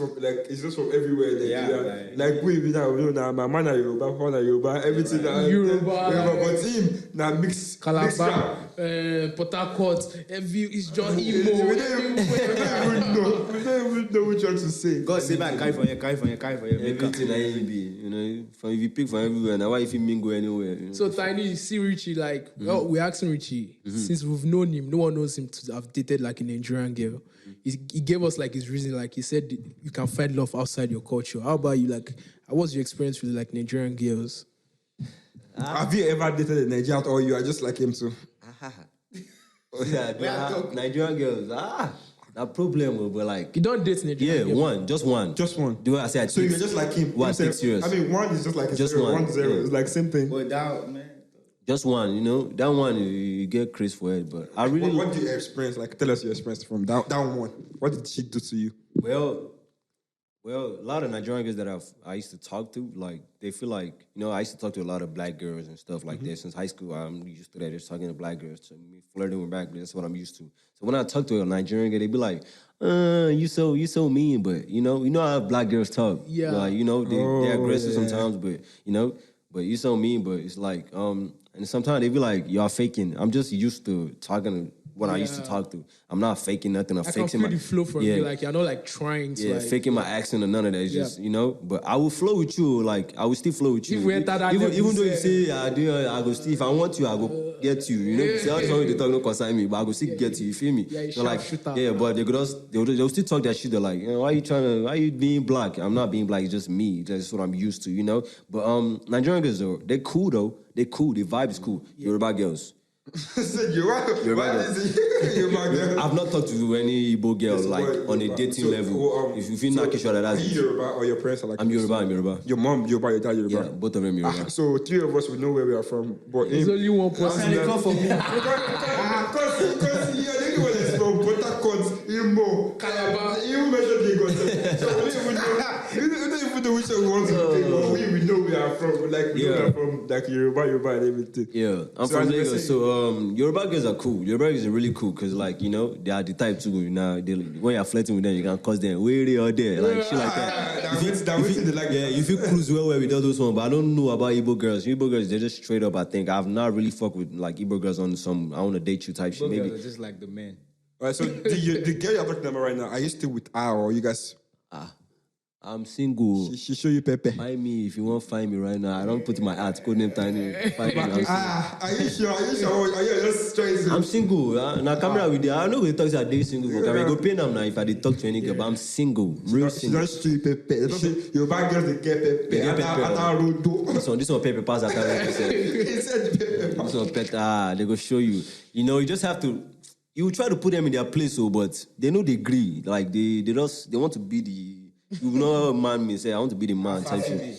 from everywhere in Nigeria. Like we now, my man are Yoruba, father Yoruba, everything. Yoruba, but him now mix. Calabar, Port Harcourt, it's just emo. We don't even know which one to say. God say back, California. Everything I be, you know, from if you pick from everywhere, now why if you mingle anywhere? You know? So Tiny, you see Richie, like, well, we're asking Richie, since we've known him, no one knows him to have dated like a Nigerian girl. He gave us like his reason, like he said, you can find love outside your culture. How about you? Like, how was your experience with like Nigerian girls? Have you ever dated a Nigerian or you are just like him too? Yeah, Nigerian girls, that problem, but like You don't date Nigerian girls? just one. Just one. Do I say? So you're just like him. What? Himself. 6 years. I mean, one is just like a Just zero. one, 1 0. yeah. It's like same thing. But that, man. Just one, you know. That one you get crazy for it, but I really What do you experience? Like, tell us your experience from that one. What did she do to you? Well, a lot of Nigerian girls that I used to talk to, like, they feel like, you know, I used to talk to a lot of black girls and stuff like that. Since high school, I'm used to that, just talking to black girls. So me flirting with black girls, that's what I'm used to. So when I talk to a Nigerian girl, they be like, you so mean, but, you know how black girls talk. Yeah. Like, you know, they're aggressive sometimes, but, you know, but you so mean, but it's like, and sometimes they be like, y'all faking. I'm just used to talking to what I used to talk to. I'm not faking nothing. I'm I can fixing feel the flow from you, like you're not like trying to yeah, like... faking my accent or none of that. It's just, you know, but I will flow with you. Like, I will still flow with you. If we enter that even level, though you say, I go still, if I want you, I go get you. You know, see how somebody they talk, no concern me, but I go still get you. You feel me? Yeah, you so like, sharpshooter. yeah, but they'll still talk that shit. They're like, you know, why are you being black? I'm not being black. It's just me. That's what I'm used to, you know? But Nigerian girls, though, they're cool, though. They're cool. The vibe is cool. Yoruba girls. I've not talked to any Igbo girl like on a dating level. If you feel not sure that's are you Yoruba or your parents are like I'm Yoruba. Your mom Yoruba, your dad Yoruba. Yeah, both of them Yoruba. So 3 of us we know where we are from. But There's only one person. They come for me. Because you're the only one that's from Port Harcourt, Imo, Calabar. You mentioned Lagos. So we don't even know which one we want to take. But we know we are from. Like we know we are from like Yoruba and everything. Yeah, I'm from Lagos. So Yoruba girls are cool. Yoruba girls are really cool because like, you know, they are the type to now when you're flirting with them, you can cause them where they are there. Like shit like that. If you cruise well with all those ones, but I don't know about Igbo girls. Igbo girls, they're just straight up, I think. I've not really fucked with like Igbo girls on some I want to date you type shit. Maybe Girls are just like the men. Alright, so the girl you're talking about right now, are you still with her or you guys? I'm single. She show you Pepe. Find me if you want to find me right now. I don't put my ad code name Tiny. Find me. Are you sure? Are you just trying to? I'm single. Now camera with you. I know we talk to a day single. But I go pay them now if I dey talk to any girl. But I'm single, real single. She don't show you Pepe. They don't say your bad girls they get Pepe. They get Pepe. This one paper pass that. He said Pepe. This one pet. They go show you. You know, you just have to. You try to put them in their place, but they know they agree. Like they want to be the. You know, man me say I want to be the man type shit.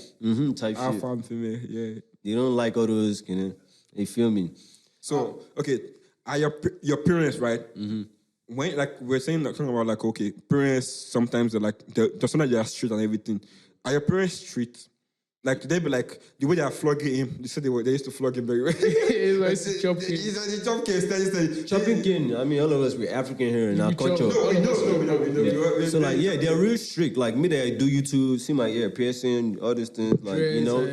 Type shit. Alpha female, yeah. They don't like all those, you know. You feel me? So okay, are your parents right? When like we're saying like talking about like okay, parents sometimes they're like they're sometimes they are strict and everything. Are your parents strict? Like they be like the way they are flogging him. They said they used to flog him very well. It's chop cane. He's a chop cane. Chopping cane. I mean, all of us we're African here in our culture. No, we know. So like, yeah, they're real strict. Like me, they do YouTube, see my ear piercing, all these things. Like you know,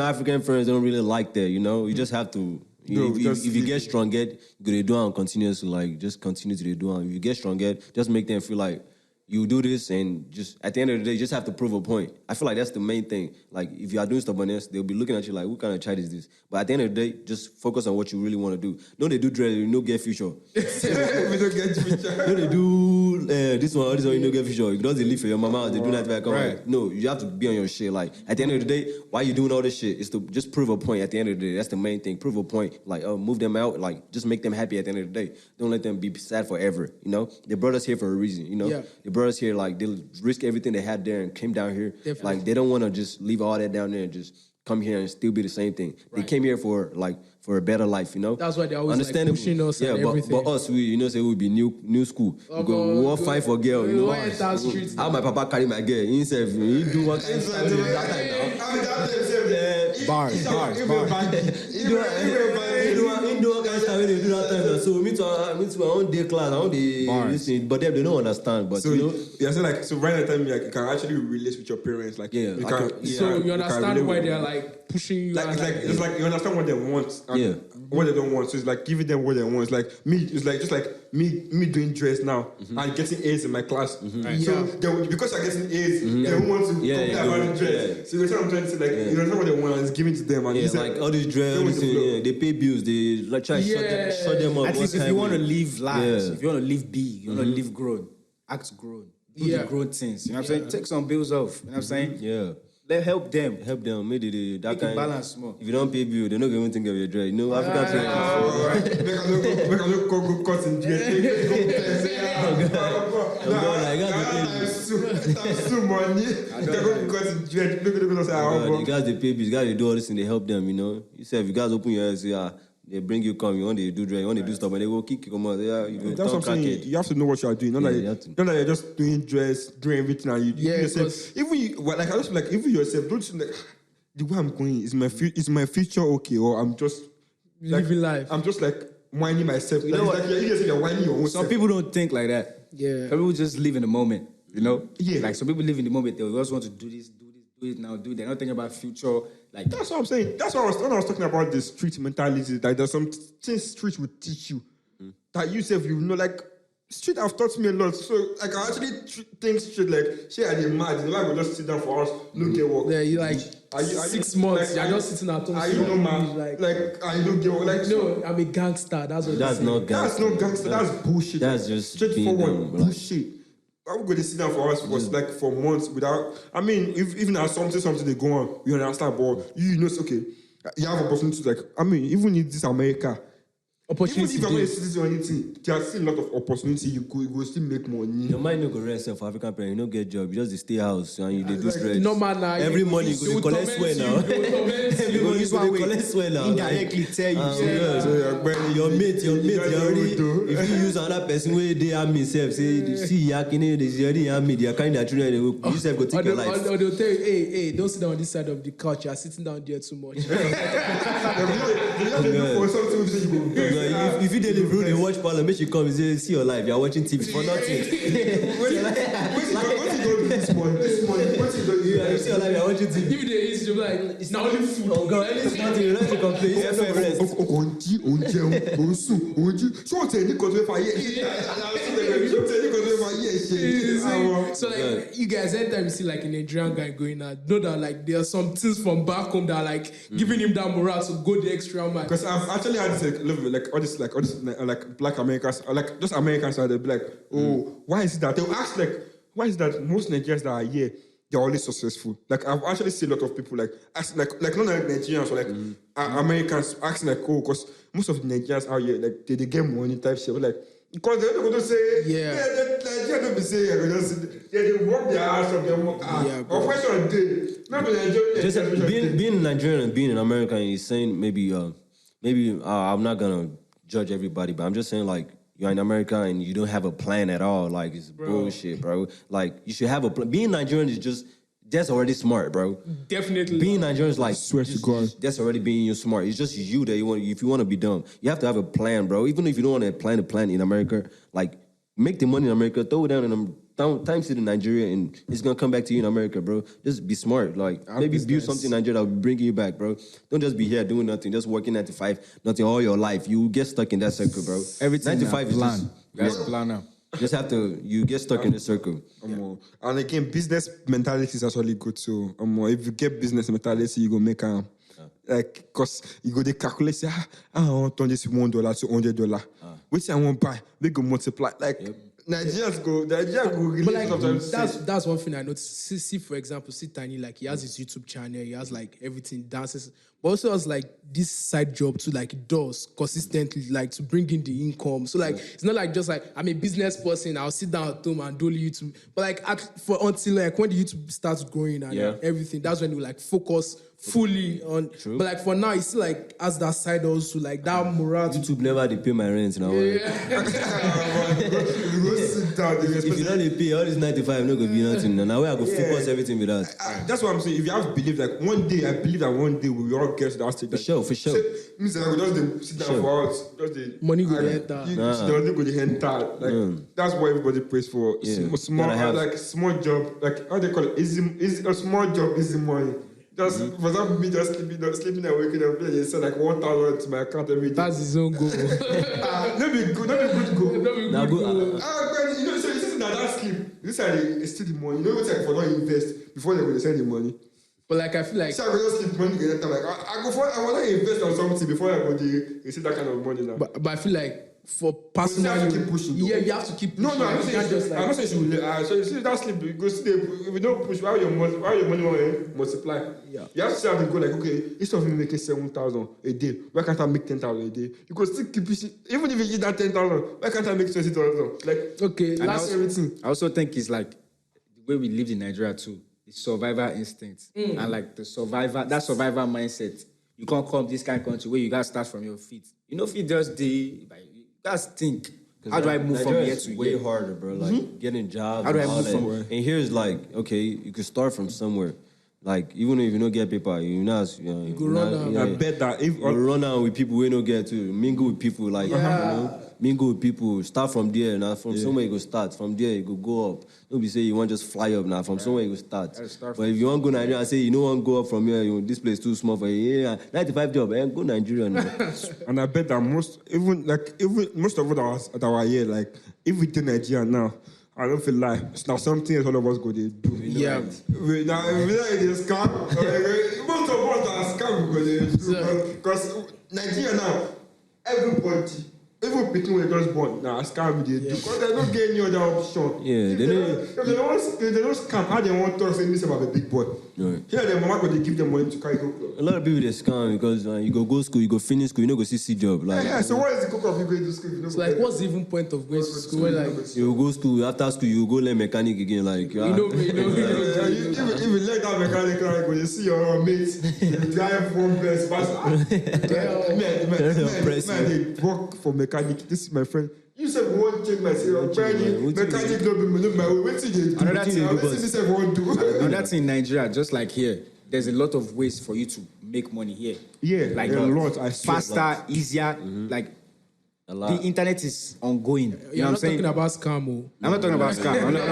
African friends don't really like that. You know, you just have to. If you get stronger, you gotta do it continuously. Like just continue to do it. If you get stronger, just make them feel like you do this and just at the end of the day, you just have to prove a point. I feel like that's the main thing. Like if you are doing stubbornness, they'll be looking at you like, what kind of child is this? But at the end of the day, just focus on what you really want to do. No, they do dread, you no get future. We don't get future. No, they do this one, you no get future. You don't live for your mama, they do that back on. Right. No, you have to be on your shit. Like at the end of the day, why you doing all this shit is to just prove a point at the end of the day. That's the main thing. Prove a point. Like move them out. Like just make them happy at the end of the day. Don't let them be sad forever. You know, they brought us here for a reason. You know, they brought us here like they risk everything they had there and came down here. Definitely. Like they don't want to just leave all that down there and just come here and still be the same thing. They came here for a better life, you know. That's why they always like pushing us. Yeah, and everything. but us, we will be new school. We won't fight for girl, you know. Enter streets. How my papa carry my girl himself, he do one kind of stuff that time now. Bars. He do one kind of stuff when they do that time now. So me too, I own day class, I own the listen, but they don't understand. But So you know, so right at the time, like, you can actually relate with your parents, like Yeah, you I can, can- So you can understand relate why with they're them. like pushing you. Like, and, it's like you understand what they want and what they don't want. So it's like giving them what they want. It's like me. It's like just like me doing dress now and getting A's in my class. So because I'm getting A's, they don't want to compare about the dress. So that's what I'm trying to say. Like you understand what they want and it's giving to them. And yeah, like all these drugs, they pay bills, they like try to shut them up. At least if you want to live large, Yeah. if you want to live big, you want to live grown, act grown, do the grown things. You know what I'm saying? Take some bills off. You know what I'm saying? Yeah. Help them. Maybe that Make it kind balance small. If you don't pay bill, they're not going to think of your dread. You know, African parents. Make a look go cut in dress. That's too money. Go cut in dress. You guys they pay bills, you guys they do all this and they help them. You know, you say if you guys open your eyes, they bring you come. You want to do dread, you want to do stuff, and they go kick you come out. Yeah, you That's what I'm saying. You have to know what you are doing. Not Yeah, like you have to. not that you're just doing dress, doing everything, and you Yeah, yourself. 'cause- Even you, like I just feel like even yourself, don't you like the way I'm going is my future okay, or I'm just like, living life. I'm just like whining myself. You know like, what? it's like you're whining your own Some self. people don't think like that. Yeah. Some people just live in the moment. You know? Yeah. Like some people live in the moment. They just want to do this, do it now, do it. They're not thinking about future. Like That's what I'm saying. That's what when I was talking about the street mentality. Like there's some things street will teach you that you self you know. Like street have taught me a lot. So like I actually think street like shit I did mad. You know, I go just sit down for us, look at work. Yeah, you like Are you 6 months. like, You're just sitting at home. Are you no man? Like are you don't get work? Like no, I'm a gangster. That's what. That's they say. not that's gangster. no gangster. That's bullshit. That's just being straightforward dumb, like- bullshit. I'm going to sit down for us for like for months without. I mean, if even as something they go on, you understand. But you know, it's okay. You have opportunity. Like I mean, even in this America, Opportunity. even if you're not a gives. citizen or anything, there's still a lot of opportunity. You go still make money. Your mind no go rest for African parents. You no get job. You just dey stay house and you dey do Like, stress. No man now. Every morning you go dey collect sweat now. Every morning you go dey collect sweat now. indirectly tell you. Your mate, you already. do. If you use another person where they harm himself, say see yakini, they already harm me. They are carrying their children. They go, you self go take your life. Or they'll tell you, hey, don't sit down on this side of the couch. You're sitting down there too much. For something you say you go. If you did the room, they watch Parliament, make you come and say, see your life. You're watching TV for nothing. What's he going to do this morning? What's he going to do? You see your life, you're watching TV. If they eat, you'll be like, it's not only food. Oh God, it's nothing. You don't have to complain. You have no rest. Onji, onjẹun, onsu, onji. Ṣé o tẹ̀ ní kò tó fẹ́ fà yẹ? Ṣé o tẹ̀ ní kò tó fẹ́ fà yẹ ṣe? So like you guys, anytime you see like a Nigerian guy going out, know that like there are some things from back home that are like giving him that morale to go the extra mile. Because I've actually had this like all this like black Americans or like just Americans are they'll be like, oh, why is it that they'll ask like why is it that most Nigerians that are here they're always successful? Like I've actually seen a lot of people like ask like not like Nigerians or like Americans asking like oh because most of the Nigerians out here like they get money type shit but like because they're not going to say Nigerians don't be saying they work their ass off their work or question day not Nigerian Just being Nigerian and being an American is saying maybe I'm not gonna judge everybody, but I'm just saying like you're in America and you don't have a plan at all. Like it's bullshit, bro. Like you should have a plan. Being Nigerian is just that's already smart, bro. Definitely. Being Nigerian is like Swear to God. that's already being you smart. It's just you that you want. If you want to be dumb, you have to have a plan, bro. Even if you don't want to plan a plan in America, like make the money in America, throw it down in times it in Nigeria, and it's gonna come back to you in America, bro. Just be smart, like maybe build something in Nigeria that will bring you back, bro. Don't just be here doing nothing, just working 9 to 5, nothing all your life. You will get stuck in that circle, bro. Everything 9 to 5 is plan. just Guys, plan now. Just have to. You get stuck in a circle. And again, business mentality is actually good. So if you get business mentality, you go make like, cause you go they calculate, say, I want turn this $1 to $100. Which I want buy, we go multiply. Like Nigerians go really But like sometimes. that's one thing I noticed. See, for example, see Tiny, like he has his YouTube channel, he has like everything dances, but also has like this side job too, like he does consistently, like to bring in the income. So like it's not like just like I'm a business person, I'll sit down at home and do YouTube. But like until like when the YouTube starts growing and everything, that's when you like focus fully on. But like for now, it's still like as that side also, like that morale. YouTube never they pay my rent now. Sit down, If you don't dey pay all this 95, no go be nothing. Now where I go focus everything with that. That's what I'm saying. If you have belief, like one day, I believe that one day we will all get to that stage. For sure. Means that we just dey sit down for us, just dey Money go dey enter. Money go dey enter. Like that's what everybody prays for. Small job, like how they call it, easy a small job, easy money. Just for example, me just sleeping and waking up, they send like 1,000 to my account every day. That's his own goal. Not be good goal. Now go. You know, so this is not that sleep. This is they steal the money. You know what like for not invest before they will send the money. But like I feel like So I go just sleep money get like I want to invest on something before I go to receive that kind of money now. but I feel like for personal, you have to keep pushing. Yeah, you have to keep pushing. No, I'm not saying just I'm not saying you will. So you see that sleep, you go see if you don't push, why your money will multiply? Yeah. You have to have to go like, okay, instead of me making 7,000 a day, why can't I make 10,000 a day? You could still keep pushing, even if you get that 10,000, why can't I make 20,000? Like, okay, And last everything. I also think it's like the way we lived in Nigeria too. The survival instinct and like that survival mindset. You can't come this kind of country where you gotta start from your feet. You know, if you just you gotta think. How do I move from here to way here? harder, bro. Like getting jobs. How do I and all move that. from where? And here's like, okay, you could start from somewhere. Like even if you don't get paper, you know, you go run down. I bet that if you run out with people we don't get to mingle with people, like you know, mingle with people. Start from there. Now from somewhere you go start. From there you go up. Don't be say you want just fly up now. From somewhere you go start. But if you want to go Nigeria, and say you don't want to go up from here. This place too small for you. Yeah, 95 job. Go Nigeria now. And I bet that most of us that were here, like if we do Nigeria now, I don't feel like it's not something else all of us go to do. Yeah. Now if we like this scam, most of us are scam because Nigeria now, everybody. Even people when they just born, now scam they do because they don't get any other option. Yeah, If they don't scam, how they want to say this about a big boy. Right. Here the mama go they give them money to carry go club. A lot of people they scam because you go school, you go finish school, you don't go see job. Like Yeah, so what is the cook of you going to school? If you don't it's go like there? what's the even point of going to school? Where like you go school after school, you go learn mechanic again. Like you know. If you let that mechanic like when you see your mates, you drive one best faster. Man, they work for mechanic. This is my friend. You said we want to change my mechanic don't be my way. Wait till you do. Another thing, This everyone do. Another thing in Nigeria, just like here, there's a lot of ways for you to make money here. Yeah, like a lot. I swear. faster, easier. Like a lot. the internet is ongoing. You know You're what I'm not saying? talking about scam. Oh. I'm not talking about scam. I'm not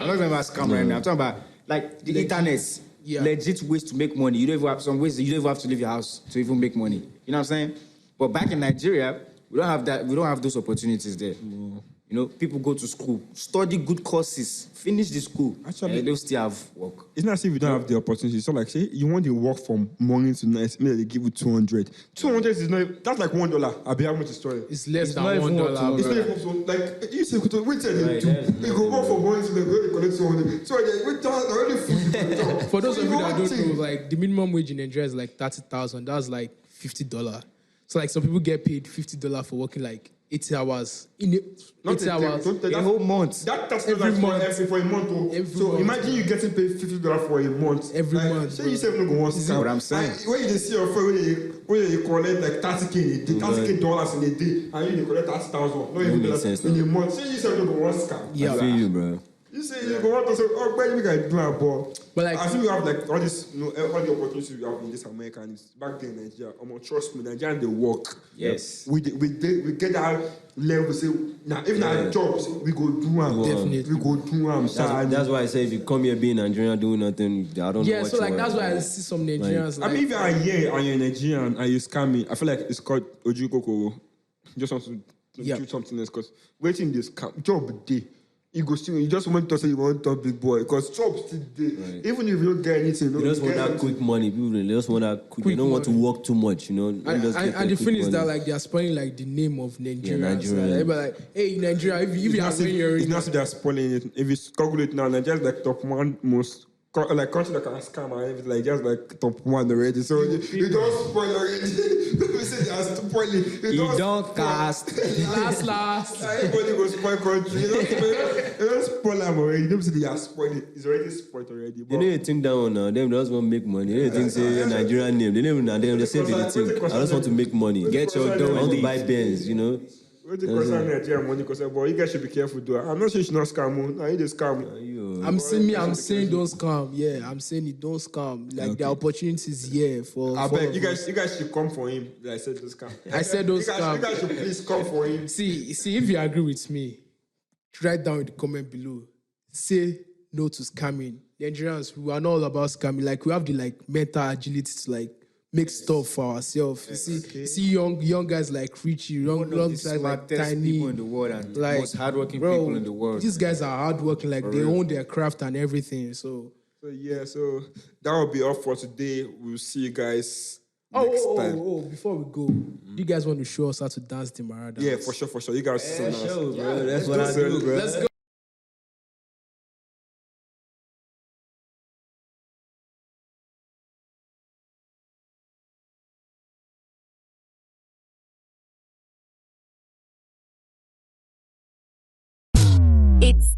talking about scam right now. I'm talking about like the internet. Yeah. Legit ways to make money. You don't even have some ways that you don't even have to leave your house to even make money. You know what I'm saying? But back in Nigeria, we don't have that. We don't have those opportunities there. You know, people go to school, study good courses, finish the school, Actually- and they don't still have work. It's not as if you don't have the opportunity. It's not like, say, you want to work from morning to night, maybe they give you 200. 200 is not, that's like $1. I'll be able to story. It's less It's than not even $1. It's not even so, like, you say, wait till they do. You go work from morning to night, go collect 200. So, wait, already food. For those of you that don't think- know, like the minimum wage in Nigeria is like 30,000. That's like $50. So like some people get paid $50 for working like 80 hours. Not 80 hours. A whole month. That's Every every month. month. For a month. Oh. Every So month. imagine you getting paid $50 for a month. Every like, month, Say bro. you say no go once. This is what I'm saying. When you see your friend, when you collect like $30K in a day, $30K dollars in a day, and you collect 30,000, not even makes dollars sense, in a month. Say you say no go one scam. Yeah. I feel you, bro. You say you go want to say, oh, where you guys do a ball? But like- I think we have like all this, all the opportunities we have in this America and it's back there in Nigeria. Trust me, Nigeria they work. Yes. We get that level. Say now, if not jobs, we go do them. Definitely. We go do them. That's why I say if you come here being Nigerian doing nothing, I don't know Yeah, what so you like want. that's why I see some Nigerians I like, mean, if you are here and you're Nigerian and you scam me, I feel like it's called Ojukoko. You just want to to Yep. do something else. Because waiting this job day, you just want to say you want to big boy because job still day. Even if you don't get anything, They just want that quick money. People, they just want that quick. They don't want to work too much, you know. And the thing is that like they are spoiling like the name of Nigeria. Nigeria. Like, everybody like, hey Nigeria, if you are saying you're it's not they're spoiling it. If you calculate now, Nigeria's like top one most like country that can scam and everything, like just like top one already. So you don't spoil already. We say they are spoiling. You don't cast. last. Everybody goes spoil country. You don't spoil them already. Don't say they are spoiling. It's already spoiled already. They need to think down now. Them just want to make money. They think say Nigerian name. They don't even know them. They say they think. I just want to make money. Get your dough. I want to buy Benz. You know. What the concern Nigerian money? Because boy, you guys should be careful. Though I'm not saying you should not scam. I need to scam. I'm saying don't scam. Yeah, I'm saying it don't scam. Like the opportunities here for. I beg you guys should come for him. I said don't scam. I said don't scam. You guys should please come for him. See, if you agree with me, write down in the comment below. Say no to scamming. The Nigerians, we are not all about scamming. Like we have the like mental agility to like make stuff for ourselves. You see young guys like Richie, young guys like Tiny, people in the world and like most hardworking bro, people in the world. These guys are hardworking, like they own their craft and everything. So that will be all for today. We'll see you guys next time. before we go, do you guys want to show us how to dance the Mara dance? Yeah, for sure. You guys see us. Bro, that's what I do, bro. Let's go. It's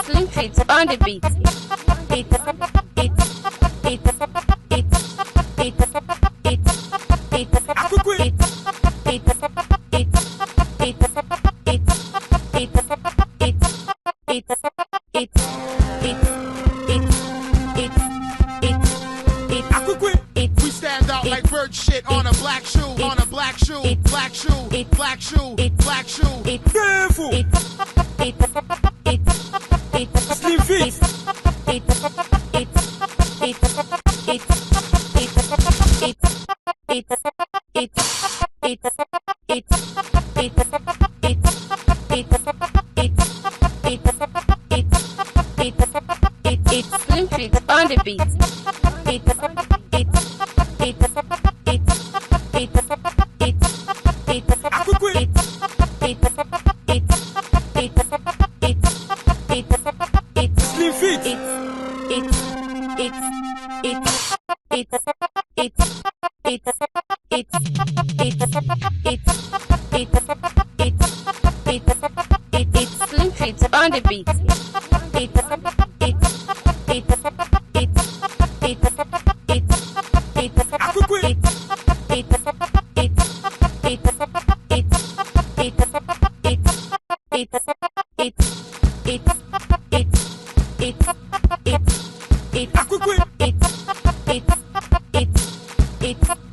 Slim Fit on the beat. We stand out like bird shit on a black shoe, on a black shoe, black shoe, black shoe, black shoe. Careful. Slim Fit. It's Slim Fit on the beat. Slim Fit. It's Slim Fit on the beat. It's